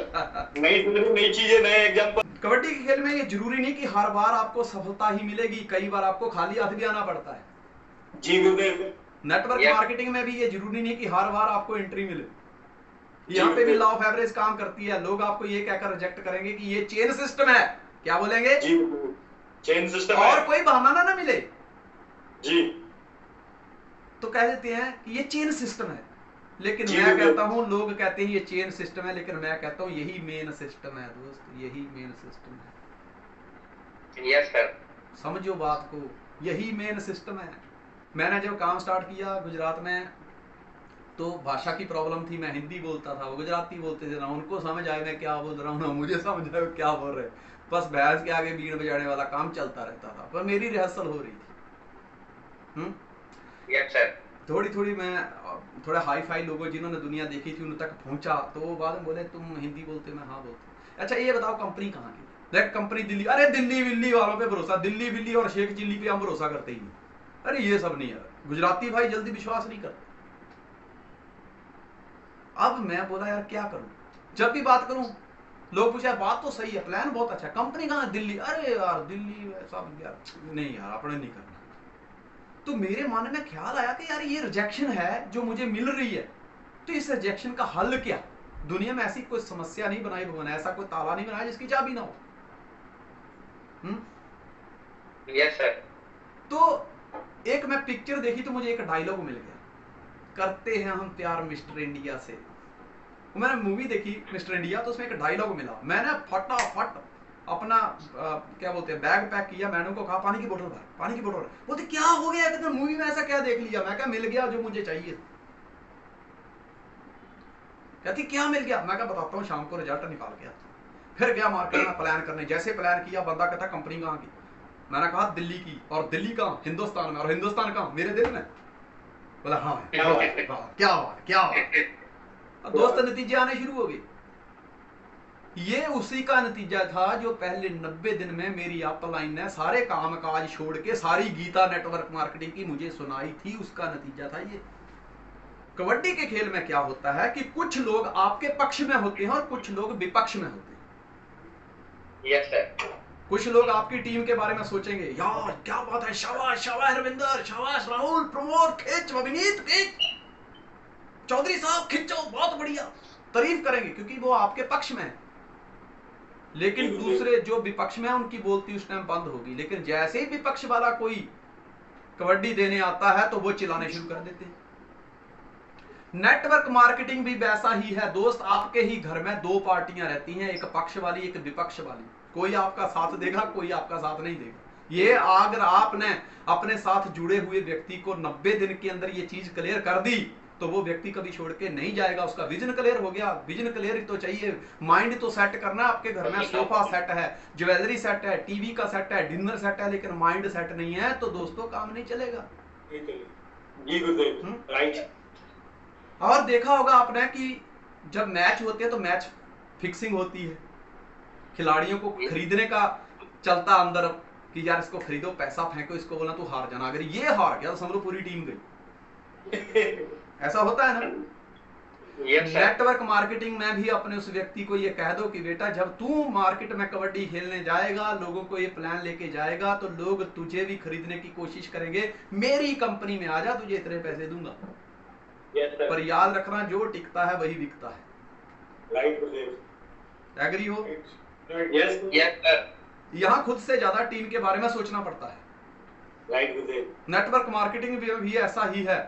नई चीजें, नए एग्जांपल। कबड्डी के खेल में ये जरूरी नहीं कि हर बार आपको सफलता ही मिलेगी, कई बार आपको खाली हाथ भी आना पड़ता है जी गुरुदेव। नेटवर्क मार्केटिंग में भी ये जरूरी नहीं कि हर बार आपको एंट्री मिले, यहाँ पे भी लॉ ऑफ एवरेज काम करती है। लोग आपको ये कहकर रिजेक्ट करेंगे कि ये चेन सिस्टम है, क्या बोलेंगे जी, चेन सिस्टम और है। कोई बहाना ना मिले जी, तो कह देते हैं कि ये चेन सिस्टम है। लेकिन मैं कहता हूं, लोग कहते हैं ये चेन सिस्टम है, लेकिन मैं कहता हूं यही मेन सिस्टम है दोस्त, यही मेन सिस्टम है। यस सर, समझो बात को, यही मेन सिस्टम है। मैंने जब काम स्टार्ट किया गुजरात में, तो भाषा की प्रॉब्लम थी, मैं हिंदी बोलता था, वो गुजराती बोलते थे, ना उनको समझ आए मैं क्या बोल रहा हूँ ना मुझे समझ आए क्या बोल रहे। बस भैंस के आगे बीन बजाने वाला काम चलता रहता था, पर मेरी रिहर्सल हो रही थी। Yes sir. थोड़ी मैं थोड़ा हाई फाई लोगों जिन्होंने दुनिया देखी थी उन तक पहुंचा, तो वो बाद में बोले तुम हिंदी बोलते, मैं हाँ बोलते। अच्छा ये बताओ कंपनी कहाँ की? देख कंपनी दिल्ली, अरे दिल्ली विल्ली वालों पे भरोसा, दिल्ली विल्ली और शेख चिल्ली पे हम भरोसा करते ही नहीं। अरे ये सब नहीं यार, गुजराती भाई जल्दी विश्वास नहीं करते। अब मैं बोला यार क्या करूं, जब भी बात करूं लोग पूछे बात तो सही है, प्लान बहुत अच्छा है, कंपनी कहाँ? दिल्ली। अरे यार दिल्ली सब यार नहीं यार अपने नहीं करना। तो मेरे मन में ख्याल आया कि यार ये रिजेक्शन है जो मुझे मिल रही है, तो इस रिजेक्शन का हल क्या? दुनिया में ऐसी कोई समस्या नहीं बनाई भगवान, ऐसा कोई ताला नहीं बनाया जिसकी चाबी ना हो। Yes sir. तो एक मैं पिक्चर देखी तो मुझे एक डायलॉग मिल गया, करते हैं हम प्यार मिस्टर इंडिया से। मैंने मूवी देखी मिस्टर इंडिया, तो उसमें एक डायलॉग मिला, मैंने फटाफट अपना क्या बोलते हैं बैग पैक किया, मैडम को कहा पानी की बोतल भर, पानी की बोतल। बोलते क्या हो गया, कहते मूवी में ऐसा क्या देख लिया? मैं क्या मिल गया जो मुझे चाहिए। कहती क्या मिल गया? मैं क्या बताता हूँ, शाम को रिजल्ट निकाल के आता। फिर गया मार्केट में प्लान करने, जैसे प्लान किया बंदा कहता कंपनी कहाँ की? मैंने कहा दिल्ली की। और दिल्ली कहाँ? हिंदुस्तान में। और हिंदुस्तान कहाँ? मेरे दिल में। बोला हाँ क्या बात क्या बात। दोस्त नतीजे आने शुरू हो गए। ये उसी का नतीजा था जो पहले 90 दिन में मेरी अपलाइन ने सारे काम काज छोड़ के सारी गीता नेटवर्क मार्केटिंग की मुझे सुनाई थी, उसका नतीजा था ये। कबड्डी के खेल में क्या होता है कि कुछ लोग आपके पक्ष में होते हैं और कुछ लोग विपक्ष में होते हैं। Yes sir. कुछ लोग आपकी टीम के बारे में सोचेंगे यार क्या बात है, शाबाश शाबाश रविंदर, शाबाश राहुल, प्रमोद, खिंच विनीत, खिंच चौधरी साहब, खिंचो बहुत बढ़िया, तारीफ करेंगे क्योंकि वो आपके पक्ष में है। लेकिन दूसरे जो विपक्ष में है उनकी बोलती उस टाइम बंद होगी। लेकिन जैसे ही विपक्ष वाला कोई कबड्डी देने आता है तो वो चिल्लाने शुरू कर देते हैं। नेटवर्क मार्केटिंग भी वैसा ही है दोस्त, आपके ही घर में दो पार्टियां रहती हैं, एक पक्ष वाली एक विपक्ष वाली। कोई आपका साथ देगा, कोई आपका साथ नहीं देगा। ये अगर आपने अपने साथ जुड़े हुए व्यक्ति को 90 दिन के अंदर ये चीज क्लियर कर दी तो वो व्यक्ति कभी छोड़ के नहीं जाएगा। उसका विजन क्लियर हो गया। विजन क्लियर तो चाहिए, माइंड तो सेट करना है। आपके घर में सोफा सेट है, ज्वेलरी सेट है, टीवी का सेट है, डिनर सेट है, लेकिन माइंड सेट नहीं है तो दोस्तों काम नहीं चलेगा। राइट। और देखा होगा आपने कि जब मैच होते हैं तो मैच फिक्सिंग होती है, खिलाड़ियों को खरीदने का चलता अंदर कि यार इसको खरीदो, पैसा फेंको, इसको बोला तू हार जाना। अगर ये हार गया तो समझो पूरी टीम गई। ऐसा होता है ना। नेटवर्क मार्केटिंग में भी अपने उस व्यक्ति को ये कह दो कि बेटा जब तू मार्केट में कबड्डी खेलने जाएगा, लोगों को ये प्लान लेके जाएगा तो लोग तुझे भी खरीदने की कोशिश करेंगे। मेरी कंपनी में आ जा, तुझे इतने पैसे दूंगा। पर याद रखना जो टिकता है वही बिकता है। एग्री हो? यहाँ खुद से ज्यादा टीम के बारे में सोचना पड़ता है। नेटवर्क मार्केटिंग भी ऐसा ही है।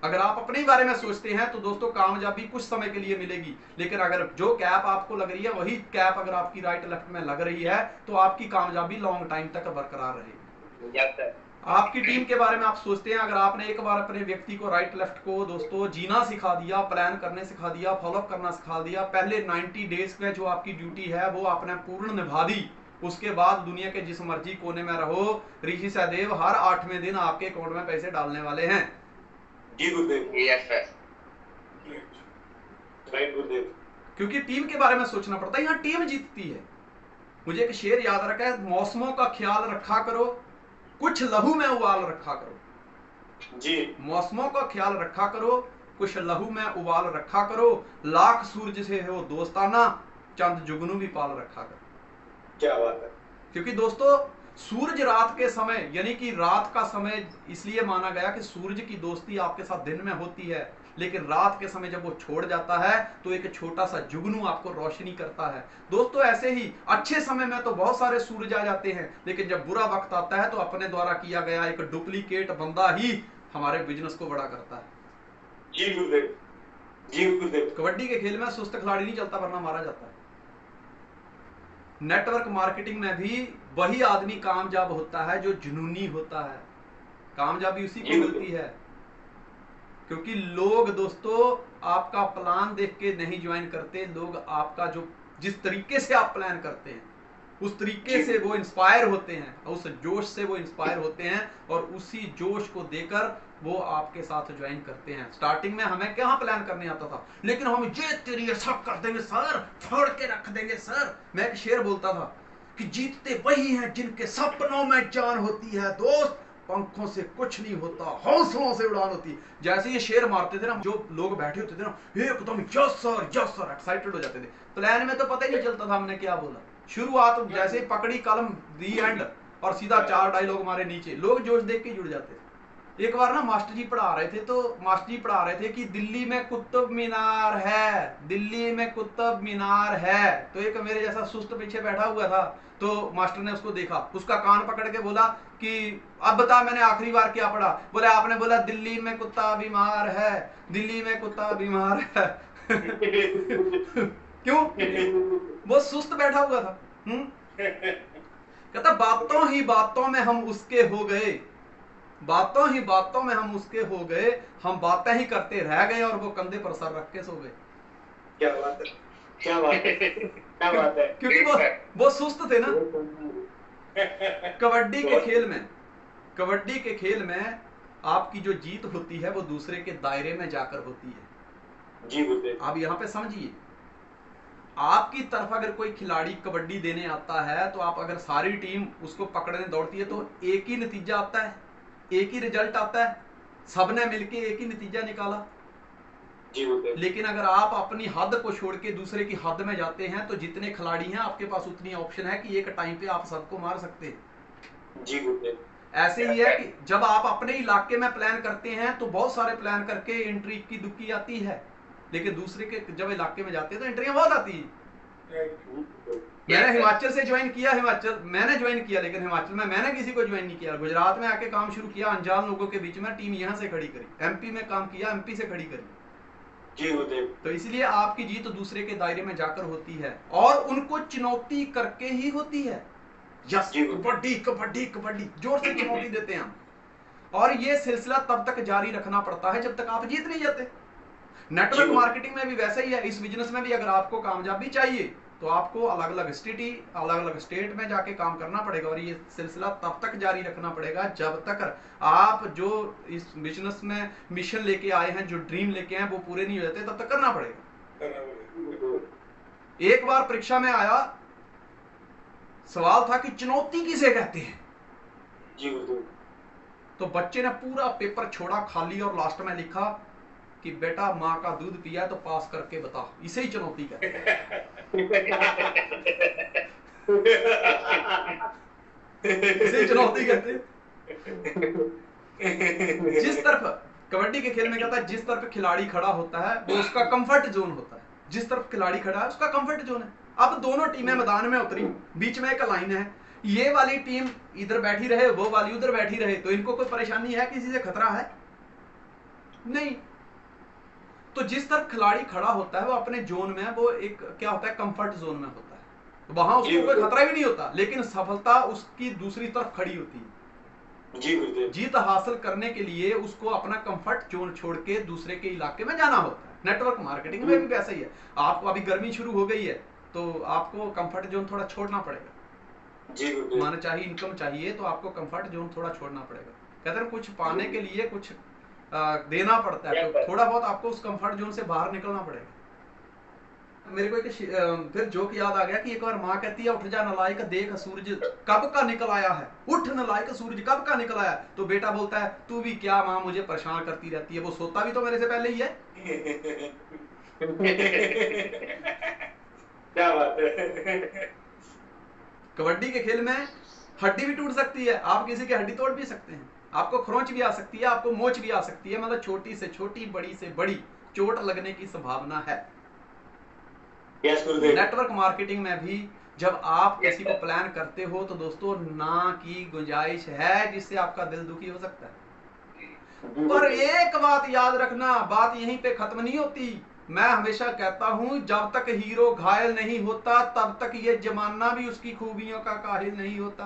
अगर आप अपने बारे में सोचते हैं तो दोस्तों कामयाबी कुछ समय के लिए मिलेगी, लेकिन अगर जो कैप आपको लग रही है वही कैप अगर आपकी राइट लेफ्ट में लग रही है तो आपकी कामयाबी लॉन्ग टाइम तक बरकरार रहेगी। आपकी टीम के बारे में आप सोचते हैं, अगर आपने एक बार अपने व्यक्ति को राइट लेफ्ट को दोस्तों जीना सिखा दिया, प्लान करने सिखा दिया, फॉलोअप करना सिखा दिया, पहले 90 डेज में जो आपकी ड्यूटी है वो आपने पूर्ण निभा दी, उसके बाद दुनिया के जिस मर्जी कोने में रहो, ऋषि सहदेव हर 8वें दिन आपके अकाउंट में पैसे डालने वाले हैं। जी गुरुदेव। Yes sir. राइट गुरुदेव। क्योंकि टीम के बारे में सोचना पड़ता है, यहाँ टीम जीतती है। मुझे एक शेर याद रखा है, मौसमों का ख्याल रखा करो, कुछ लहू में उबाल रखा करो। जी। मौसमों का ख्याल रखा करो, कुछ लहू में उबाल रखा करो, लाख सूरज से हो दोस्ताना, चंद जुगनू भी पाल रखा करो। क्या बात है। क्योंकि दोस्तों सूरज रात के समय यानी कि रात का समय इसलिए माना गया कि सूरज की दोस्ती आपके साथ दिन में होती है, लेकिन रात के समय जब वो छोड़ जाता है तो एक छोटा सा जुगनू आपको रोशनी करता है। दोस्तों ऐसे ही अच्छे समय में तो बहुत सारे सूरज आ जाते हैं, लेकिन जब बुरा वक्त आता है तो अपने द्वारा किया गया एक डुप्लीकेट बंदा ही हमारे बिजनेस को बड़ा करता है। जी गुरुदेव। जी गुरुदेव। कबड्डी के खेल में सुस्त खिलाड़ी नहीं चलता वरना मारा जाता है। नेटवर्क मार्केटिंग में भी वही आदमी कामयाब होता है जो जुनूनी होता है। कामयाबी उसी को मिलती है क्योंकि लोग दोस्तों आपका प्लान देख के नहीं ज्वाइन करते, लोग आपका जो जिस तरीके से आप प्लान करते हैं उस तरीके से वो इंस्पायर होते हैं, उस जोश से वो इंस्पायर होते हैं और उसी जोश को देकर वो आपके साथ ज्वाइन करते हैं। स्टार्टिंग में हमें क्या प्लान करने आता था, लेकिन हम ये तेरी सब कर देंगे सर, फोड़ के रख देंगे सर। मैं एक शेर बोलता था कि जीतते वही हैं जिनके सपनों में जान होती है दोस्त, पंखों से कुछ नहीं होता, हौसलों से उड़ान होती है। जैसे ये शेर मारते थे ना, जो लोग बैठे होते थे ना, एकदम यस सर एक्साइटेड हो जाते थे। प्लान में तो पता ही नहीं चलता था हमने क्या बोला। शुरुआत जैसे पकड़ी कलम दी एंड और सीधा 4 डायलॉग मारे नीचे, लोग जोश देख के जुड़ जाते थे। एक बार ना मास्टर जी पढ़ा रहे थे कि दिल्ली में कुतुब मीनार है, दिल्ली में कुतुब मीनार है। तो एक मेरे जैसा सुस्त पीछे बैठा हुआ था, तो मास्टर ने उसको देखा, उसका कान पकड़ के बोला कि अब बता मैंने आखिरी बार क्या पढ़ा। बोले आपने बोला दिल्ली में कुत्ता बीमार है, दिल्ली में कुत्ता बीमार है। क्यों? वो सुस्त बैठा हुआ था। कहता बातों ही बातों में हम उसके हो गए, बातों ही बातों में हम उसके हो गए, हम बातें ही करते रह गए और वो कंधे पर सर रख के सो गए। क्या बात है, क्या बात है, क्या बात है। क्योंकि वो सुस्त थे ना। कबड्डी के खेल में आपकी जो जीत होती है वो दूसरे के दायरे में जाकर होती है। जी गुरुदेव। आप यहाँ पे समझिए, आपकी तरफ अगर कोई खिलाड़ी कबड्डी देने आता है तो आप अगर सारी टीम उसको पकड़ने दौड़ती है तो एक ही नतीजा आता है, एक ही रिजल्ट आता है, सबने मिलके एक ही नतीजा निकाला। जी गुरुदेव। लेकिन अगर आप अपनी हद को छोड़ के दूसरे की हद में जाते हैं तो जितने खिलाड़ी हैं आपके पास उतनी ऑप्शन है कि एक टाइम पे आप सबको मार सकते हैं। जी गुरुदेव। ऐसे ही है कि जब आप अपने इलाके में प्लान करते हैं तो बहुत सारे प्लान करके एंट्री इक्की दुक्की आती है, लेकिन दूसरे के जब इलाके में जाते हैं तो एंट्रियां बहुत आती है। मैंने हिमाचल से ज्वाइन किया, मैंने ज्वाइन किया, लेकिन हिमाचल में मैंने किसी को ज्वाइन नहीं किया। गुजरात में आके काम शुरू किया, अनजान लोगों के बीच में टीम यहाँ से खड़ी करी। एमपी में काम किया, एमपी से खड़ी करी। जी गुरुदेव। तो इसलिए आपकी जीत दूसरे के दायरे में जाकर होती है और उनको चुनौती करके ही होती है। यस, कबड्डी कबड्डी कबड्डी जोर से चुनौती देते हैं हम, और ये सिलसिला तब तक जारी रखना पड़ता है जब तक आप जीत नहीं जाते। नेटवर्क मार्केटिंग में भी वैसा ही है, इस बिजनेस में भी अगर आपको कामयाबी चाहिए तो आपको अलग अलग स्टेट में जाके काम करना पड़ेगा, और ये सिलसिला तब तक जारी रखना पड़ेगा जब तक आप जो इस बिजनेस में मिशन लेके आए हैं, जो ड्रीम लेके आए वो पूरे नहीं हो जाते, तब तक करना पड़ेगा। एक बार परीक्षा में आया, सवाल था कि चुनौती किसे कहते हैं। जी गुरुदेव। तो बच्चे ने पूरा पेपर छोड़ा खाली और लास्ट में लिखा कि बेटा माँ का दूध पिया तो पास करके बता, इसे ही चुनौती कहते हैं। इसे चुनौती कहते हैं। जिस तरफ कबड्डी के खेल में क्या होता है, जिस तरफ खिलाड़ी खड़ा होता है वो उसका कंफर्ट जोन होता है, जिस तरफ खिलाड़ी खड़ा है उसका कंफर्ट जोन है। अब दोनों टीमें मैदान में उतरी, बीच में एक लाइन है, ये वाली टीम इधर बैठी रहे, वो वाली उधर बैठी रहे, तो इनको कोई परेशानी है, किसी से खतरा है नहीं। तो जिस तरफ खिलाड़ी खड़ा होता है वो अपने जोन में, वो एक क्या होता है, कंफर्ट जोन में होता है, तो वहां उसको कोई खतरा भी नहीं होता, लेकिन सफलता उसकी दूसरी तरफ खड़ी होती है। जी गुरुदेव। जीत हासिल करने के लिए उसको अपना कंफर्ट जोन छोड़ के दूसरे के इलाके में जाना होता है। नेटवर्क मार्केटिंग में भी वैसा ही है। आपको अभी गर्मी शुरू हो गई है तो आपको कंफर्ट जोन थोड़ा छोड़ना पड़ेगा। जी गुरुदेव। मान चाहिए, इनकम चाहिए तो आपको कंफर्ट जोन थोड़ा छोड़ना पड़ेगा। कहते हैं कुछ पाने के लिए कुछ देना पड़ता है, तो थोड़ा बहुत आपको उस कंफर्ट जोन से बाहर निकलना पड़ेगा। मेरे को एक फिर जोक याद आ गया कि एक बार माँ कहती है, उठ जा नालायक, देख सूरज कब का निकल आया है, उठ नालायक सूरज कब का निकल आया। तो बेटा बोलता है, तू भी क्या माँ मुझे परेशान करती रहती है, वो सोता भी तो मेरे से पहले ही है। क्या बात है। कबड्डी के खेल में हड्डी भी टूट सकती है, आप किसी की हड्डी तोड़ भी सकते हैं, आपको खरोंच भी आ सकती है, आपको मोच भी आ सकती है, मतलब छोटी से छोटी, बड़ी से बड़ी चोट लगने की संभावना है। नेटवर्क मार्केटिंग में भी जब आप किसी को प्लान करते हो तो दोस्तों ना की गुंजाइश है जिससे आपका दिल दुखी हो सकता है। पर एक बात याद रखना, बात यहीं पे खत्म नहीं होती। मैं हमेशा कहता हूं, जब तक हीरो घायल नहीं होता तब तक ये जमाना भी उसकी खूबियों का काहिल नहीं होता।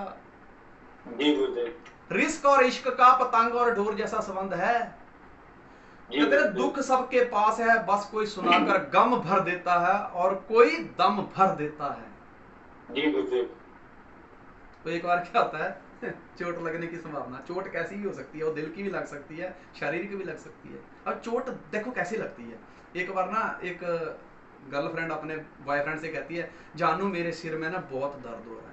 रिस्क और इश्क का पतंग और डोर जैसा संबंध है। तेरे दुख सबके पास है, बस कोई सुनाकर गम भर देता है और कोई दम भर देता है। तो एक बार क्या होता है चोट लगने की संभावना, चोट कैसी भी हो सकती है, वो दिल की भी लग सकती है, शरीर की भी लग सकती है। अब चोट देखो कैसी लगती है। एक बार ना एक गर्लफ्रेंड अपने बॉयफ्रेंड से कहती है, जानू मेरे सिर में ना बहुत दर्द हो रहा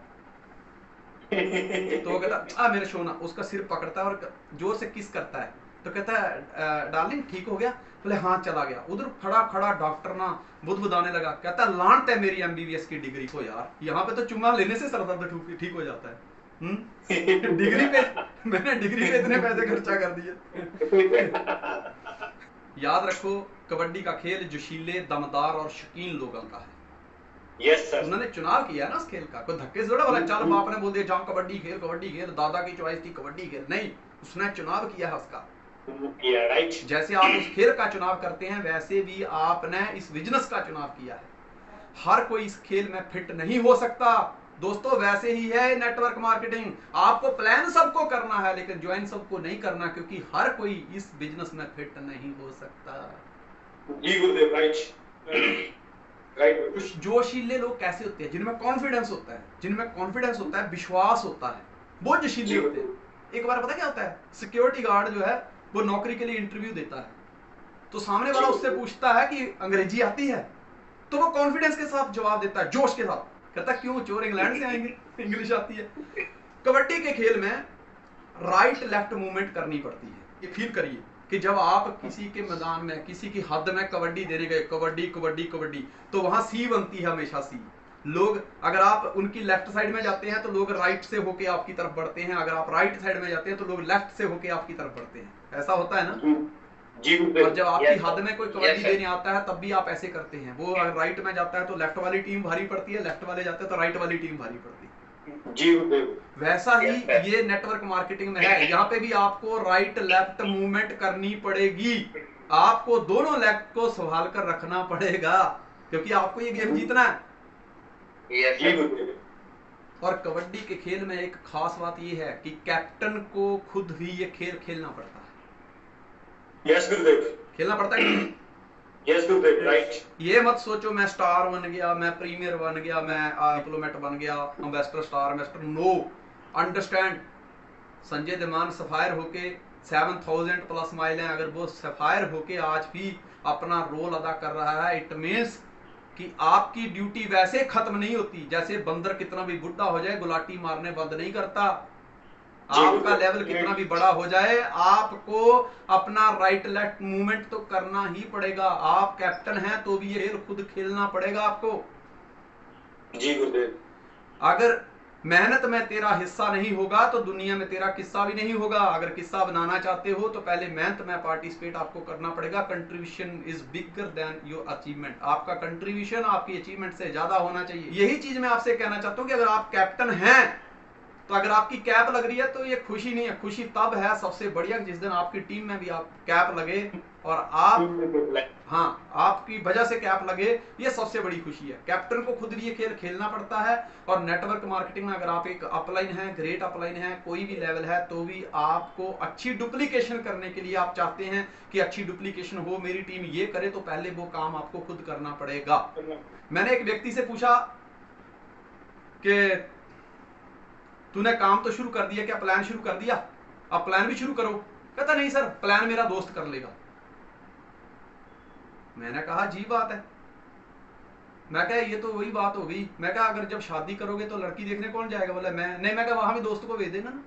है। तो वो कहता आ मेरे सोना, उसका सिर पकड़ता है और जोर से किस करता है। तो कहता है डार्लिंग ठीक हो गया? बोले हाँ चला गया। उधर खड़ा खड़ा डॉक्टर ना बुदबुदाने लगा, कहता लानत है मेरी एमबीबीएस की डिग्री को यार, यहाँ पे तो चुम्मा लेने से सर दर्द ठीक हो जाता है। डिग्री पे मैंने डिग्री पे इतने पैसे खर्चा कर दिए। याद रखो कबड्डी का खेल जोशीले, दमदार और शौकीन लोगों का है। Yes sir. उन्होंने चुनाव किया ना उस खेल का, कोई धक्के से थोड़ा बोला चल बाप ने बोल दिया जाओ कबड्डी खेल, दादा की चॉइस थी कबड्डी खेल, नहीं, उसने चुनाव किया है उसका। राइट। जैसे आप उस खेल का चुनाव करते हैं वैसे भी आपने इस बिजनेस का चुनाव किया है। हर कोई इस खेल में फिट नहीं हो सकता दोस्तों, वैसे ही है नेटवर्क मार्केटिंग। आपको प्लान सबको करना है लेकिन ज्वाइन सबको नहीं करना, क्योंकि हर कोई इस बिजनेस में फिट नहीं हो सकता। जी गुरुदेव, राइट राइट। जोशीले लोग कैसे होते हैं? जिनमें कॉन्फिडेंस होता है, विश्वास होता है, वो जोशीले होते हैं। एक बार पता क्या होता है, सिक्योरिटी गार्ड जो है वो नौकरी के लिए इंटरव्यू देता है, तो सामने वाला उससे पूछता है कि अंग्रेजी आती है, तो वो कॉन्फिडेंस के साथ जवाब देता है, जोश के साथ, कहता क्यों चोर इंग्लैंड से आएंगे, इंग्लिश आती है। कबड्डी के खेल में राइट लेफ्ट मूवमेंट करनी पड़ती है। ये फील करिए कि जब आप किसी के मैदान में, किसी की हद में कबड्डी देने गए, कबड्डी कबड्डी कबड्डी, तो वहां सी बनती है हमेशा सी। लोग अगर आप उनकी लेफ्ट साइड में जाते हैं तो लोग राइट से होके आपकी तरफ बढ़ते हैं, अगर आप राइट साइड में जाते हैं तो लोग लेफ्ट से होके आपकी तरफ बढ़ते हैं। ऐसा होता है ना जी। और जब आपकी हद में कोई कबड्डी देने आता है तब भी आप ऐसे करते हैं। वो अगर राइट में जाता है तो लेफ्ट वाली टीम भारी पड़ती है, लेफ्ट वाले जाते हैं तो राइट वाली टीम भारी पड़ती है। जी वैसा ही ये नेटवर्क मार्केटिंग में है। यहाँ पे भी आपको राइट लेफ्ट मूवमेंट करनी पड़ेगी, आपको दोनों लेग को संभाल कर रखना पड़ेगा, क्योंकि आपको ये गेम जीतना है। और कबड्डी के खेल में एक खास बात ये है कि कैप्टन को खुद भी ये खेल खेलना पड़ता है। यस गुरुदेव। खेलना पड़ता है। यस गुरुदेव, राइट। ये मत सोचो मैं स्टार बन गया, मैं प्रीमियर बन गया, मैं डिप्लोमेट बन गया, ambassador, star ambassador, no. Understand, Sanjay दीमान सफायर होके 7000 प्लस माइल है, अगर वो सफायर होके आज भी अपना रोल अदा कर रहा है, इट मीन्स कि आपकी ड्यूटी वैसे खत्म नहीं होती। जैसे बंदर कितना भी बुढ़ा हो जाए गुलाटी मारने बंद नहीं करता, आपका लेवल कितना भी बड़ा हो जाए आपको अपना राइट लेफ्ट मूवमेंट तो करना ही पड़ेगा। आप कैप्टन हैं तो भी ये खुद खेलना पड़ेगा आपको। जी गुरुदेव। अगर मेहनत में तेरा हिस्सा नहीं होगा तो दुनिया में तेरा किस्सा भी नहीं होगा। अगर किस्सा बनाना चाहते हो तो पहले मेहनत में पार्टिसिपेट आपको करना पड़ेगा। Contribution is bigger than your achievement. आपका कंट्रीब्यूशन आपकी अचीवमेंट से ज्यादा होना चाहिए। यही चीज मैं आपसे कहना चाहता हूं कि अगर आप कैप्टन हैं तो अगर आपकी कैप लग रही है तो ये खुशी नहीं है, खुशी तब है सबसे बढ़िया जिस दिन आपकी टीम में भी आप कैप लगे और आप, हाँ, आपकी वजह से कैप लगे, ये सबसे बड़ी खुशी है। कैप्टन को खुद भी ये खेल खेलना पड़ता है। और नेटवर्क मार्केटिंग में अगर आप एक अपलाइन है, ग्रेट अपलाइन है, कोई भी लेवल है, तो भी आपको अच्छी डुप्लीकेशन करने के लिए आप चाहते हैं कि अच्छी डुप्लीकेशन हो, मेरी टीम ये करे, तो पहले वो काम आपको खुद करना पड़ेगा। मैंने एक व्यक्ति से पूछा कि तूने काम तो शुरू कर दिया, क्या प्लान शुरू कर दिया? अब प्लान भी शुरू करो। कहता नहीं सर, प्लान मेरा दोस्त कर लेगा। मैंने कहा जी बात है। मैं कहा ये तो वही बात हो गई। मैं कहा अगर जब शादी करोगे तो लड़की देखने कौन जाएगा? बोला मैं नहीं। मैं कहा वहां भी दोस्त को भेज देना ना।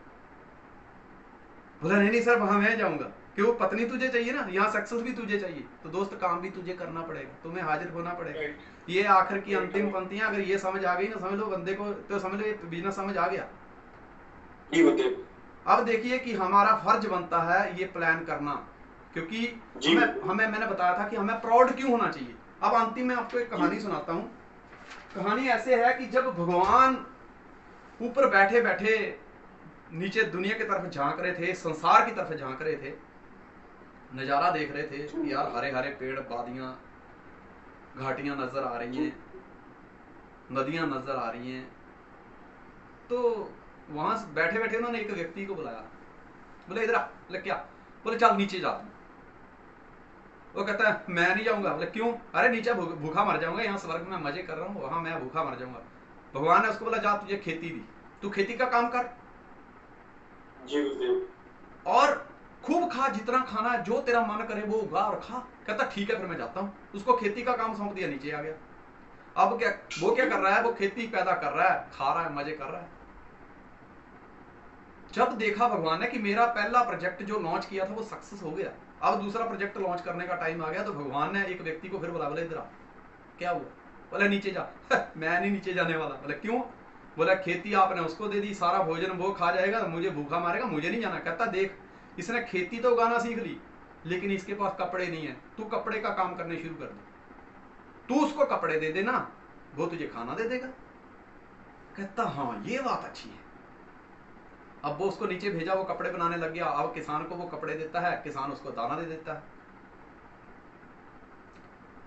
बोला नहीं नहीं सर, वहां मैं जाऊंगा। क्यों? पत्नी तुझे चाहिए ना, यहाँ सक्सेस भी तुझे चाहिए, तो दोस्त काम भी तुझे करना पड़ेगा, तुम्हें हाजिर होना पड़ेगा। ये आखिर की अंतिम पंक्तियां अगर ये समझ आ गई ना, समझ लो बंदे को, तो समझ लो ये बिजनेस समझ आ गया। अब देखिए कि हमारा फर्ज बनता है ये प्लान करना, क्योंकि मैंने बताया था कि हमें प्राउड क्यों होना चाहिए। अब अंतिम में आपको एक कहानी सुनाता हूं। कहानी ऐसे है कि जब भगवान ऊपर बैठे बैठे नीचे दुनिया की तरफ झांक रहे थे, संसार की तरफ झांक रहे थे, नजारा देख रहे थे कि यार हरे हरे पेड़, वादियां, घाटियां नजर आ रही हैं, नदियां नजर आ रही हैं, तो वहां बैठे बैठे उन्होंने एक व्यक्ति को बुलाया। बोले इधर आ। बोले क्या? बोले चल नीचे जा। वो कहता है मैं नहीं जाऊंगा। बोले क्यों? अरे नीचे भूखा मर जाऊंगा, यहाँ स्वर्ग में मजे कर रहा हूँ, वहां मैं भूखा मर जाऊंगा। भगवान ने उसको बोला जा तुझे खेती दी, तू खेती का काम कर जी गुरुदेव। और खूब खा, जितना खाना है, जो तेरा मन करे वो उगा और खा। कहता ठीक है फिर मैं जाता हूँ। उसको खेती का काम सौंप दिया, नीचे आ गया। अब क्या वो क्या कर रहा है, वो खेती पैदा कर रहा है, खा रहा है, मजे कर रहा है। जब देखा भगवान ने कि मेरा पहला प्रोजेक्ट जो लॉन्च किया था वो सक्सेस हो गया, अब दूसरा प्रोजेक्ट लॉन्च करने का टाइम आ गया, तो भगवान ने एक व्यक्ति को फिर बोला, बोले इधर आ, क्या हुआ? बोले नीचे जा। मैं नहीं नीचे जाने वाला। बोले क्यों? बोला खेती आपने उसको दे दी, सारा भोजन वो खा जाएगा, मुझे भूखा मारेगा, मुझे नहीं जाना। कहता देख, इसने खेती तो उगाना सीख ली, लेकिन इसके पास कपड़े नहीं है, तू कपड़े का काम करने शुरू कर दे, तू उसको कपड़े दे देना, वो तुझे खाना दे देगा। कहता हाँ ये बात अच्छी है। अब वो उसको नीचे भेजा, वो कपड़े बनाने लग गया। अब किसान को वो कपड़े देता है, किसान उसको दाना दे देता है।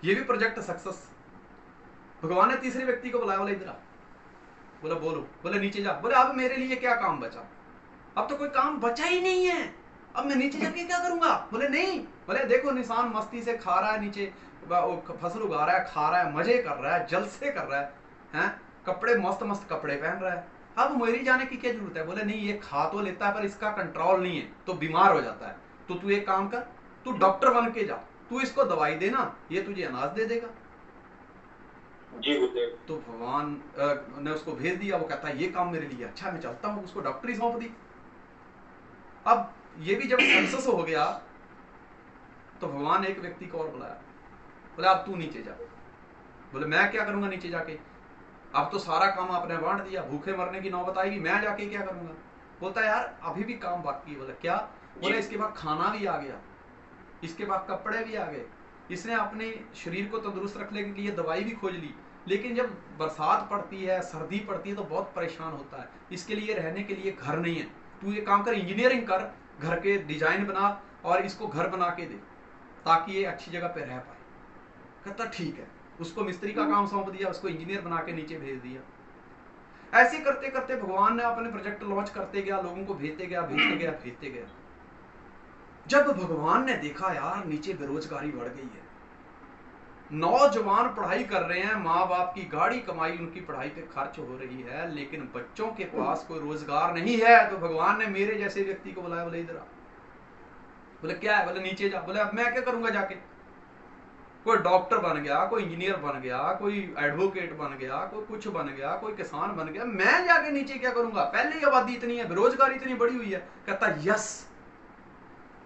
ये भी प्रोजेक्ट सक्सेस। भगवान ने तीसरे व्यक्ति को बुलाया, बोले इधर आ। बोला बोलो। बोले नीचे जा। बोले अब मेरे लिए क्या काम बचा? अब तो कोई काम बचा ही नहीं है, अब मैं नीचे जाके क्या करूंगा? बोले नहीं। बोले देखो निशान मस्ती से खा रहा है, नीचे फसल उगा रहा है, खा रहा है, मजे कर रहा है, जलसे कर रहा है, कपड़े मस्त मस्त कपड़े पहन रहा है, अब मेरी जाने की क्या जरूरत है? बोले नहीं, ये खा तो लेता है पर इसका कंट्रोल नहीं है, तो बीमार हो जाता है। तो तू एक काम कर, तू डॉक्टर बन के जा, तू इसको दवाई देना, ये तुझे अनाज दे देगा। जी गुरुदेव। तो भगवान ने उसको भेज दिया। वो कहता है ये काम मेरे लिए अच्छा, मैं चलता हूँ। उसको डॉक्टरी सौंप दी। अब ये भी जब सक्सेस हो गया तो भगवान ने एक व्यक्ति को और बुलाया, बोले अब तू नीचे जा। बोले मैं क्या करूंगा नीचे जाके? अब तो सारा काम आपने बांट दिया, भूखे मरने की नौबत आएगी, मैं जाके क्या करूंगा? बोलता है यार अभी भी काम बाकी है। बोले क्या? बोले इसके बाद खाना भी आ गया, इसके बाद कपड़े भी आ गए, इसने अपने शरीर को तंदुरुस्त रखने के लिए दवाई भी खोज ली, लेकिन जब बरसात पड़ती है, सर्दी पड़ती है तो बहुत परेशान होता है, इसके लिए रहने के लिए घर नहीं है। तू ये काम कर, इंजीनियरिंग कर, घर के डिजाइन बना और इसको घर बना के दे ताकि ये अच्छी जगह पे रह पाए। कहता ठीक है। उसको मिस्त्री का काम सौंप दिया, उसको इंजीनियर बना के नीचे भेज दिया। ऐसे करते करते भगवान ने अपने प्रोजेक्ट लॉन्च करते गया, लोगों को भेजते गया, भेजते गया, भेजते गया। जब भगवान ने देखा यार नीचे बेरोजगारी बढ़ गई है, नौजवान पढ़ाई कर रहे हैं, माँ बाप की गाड़ी कमाई उनकी पढ़ाई पे खर्च हो रही है, लेकिन बच्चों के पास कोई रोजगार नहीं है, तो भगवान ने मेरे जैसे व्यक्ति को बुलाया। बोले इधर आ। बोले क्या है? बोले नीचे जा। बोले अब मैं क्या करूंगा जाके? कोई डॉक्टर बन गया, कोई इंजीनियर बन गया, कोई एडवोकेट बन गया, कोई कुछ बन गया, कोई किसान बन गया, मैं जाके नीचे क्या करूंगा? पहले ही आबादी इतनी है, बेरोजगारी इतनी बड़ी हुई है। कहता यस,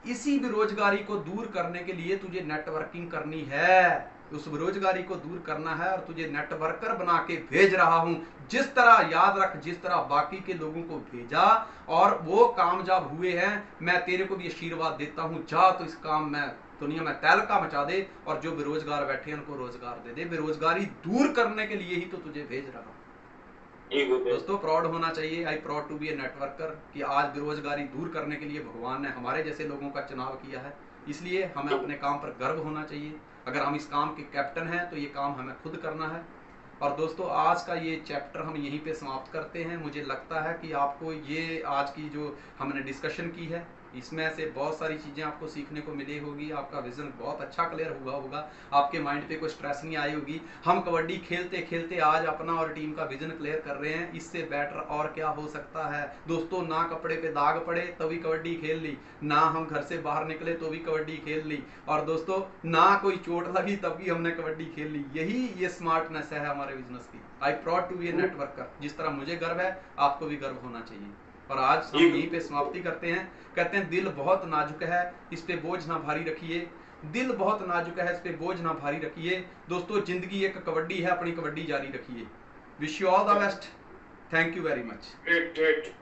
इसी बेरोजगारी को दूर करने के लिए तुझे नेटवर्किंग करनी है, उस बेरोजगारी को दूर करना है और तुझे नेटवर्कर बना के भेज रहा हूं। जिस तरह याद रख, जिस तरह बाकी के लोगों को भेजा और वो कामयाब हुए हैं, मैं तेरे को भी आशीर्वाद देता हूं, जा तो इस काम में दुनिया में तहलका मचा दे और जो बेरोजगार बैठे हैं उनको रोजगार दे दे। बेरोजगारी दूर करने के लिए ही तो तुझे भेज रहा हूं। दोस्तों प्राउड होना चाहिए, I proud to be a networker, कि आज बेरोजगारी दूर करने के लिए भगवान ने हमारे जैसे लोगों का चुनाव किया है, इसलिए हमें अपने काम पर गर्व होना चाहिए। अगर हम इस काम के कैप्टन हैं तो ये काम हमें खुद करना है। और दोस्तों आज का ये चैप्टर हम यहीं पे समाप्त करते हैं। मुझे लगता है कि आपको ये आज की जो हमने डिस्कशन की है इसमें से बहुत सारी चीज़ें आपको सीखने को मिली होगी, आपका विजन बहुत अच्छा क्लियर हुआ होगा, आपके माइंड पे कोई स्ट्रेस नहीं आई होगी। हम कबड्डी खेलते खेलते आज अपना और टीम का विजन क्लियर कर रहे हैं, इससे बेटर और क्या हो सकता है दोस्तों। ना कपड़े पे दाग पड़े तभी कबड्डी खेल ली, ना हम घर से बाहर निकले तो भी कबड्डी खेल ली, और दोस्तों ना कोई चोट लगी तब भी हमने कबड्डी खेल ली। यही ये स्मार्टनेस है हमारे बिजनेस की। I proud to be a networker. जिस तरह मुझे गर्व है आपको भी गर्व होना चाहिए। और आज हम यहीं पे समाप्ति करते हैं। कहते हैं दिल बहुत नाजुक है, इस पे बोझ ना भारी रखिए। दिल बहुत नाजुक है, इस पे बोझ ना भारी रखिए। दोस्तों जिंदगी एक कबड्डी है, अपनी कबड्डी जारी रखिए। Wish you all the best. Thank you very much. Great.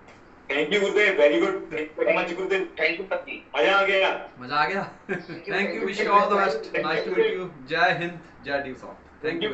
Thank you Gurudev, very good, thank you very much Gurudev. Thank you पति, मजा आ गया, मजा आ गया। Thank you, wish you all the best, nice to meet you. जय हिंद, जय due soft. Thank you.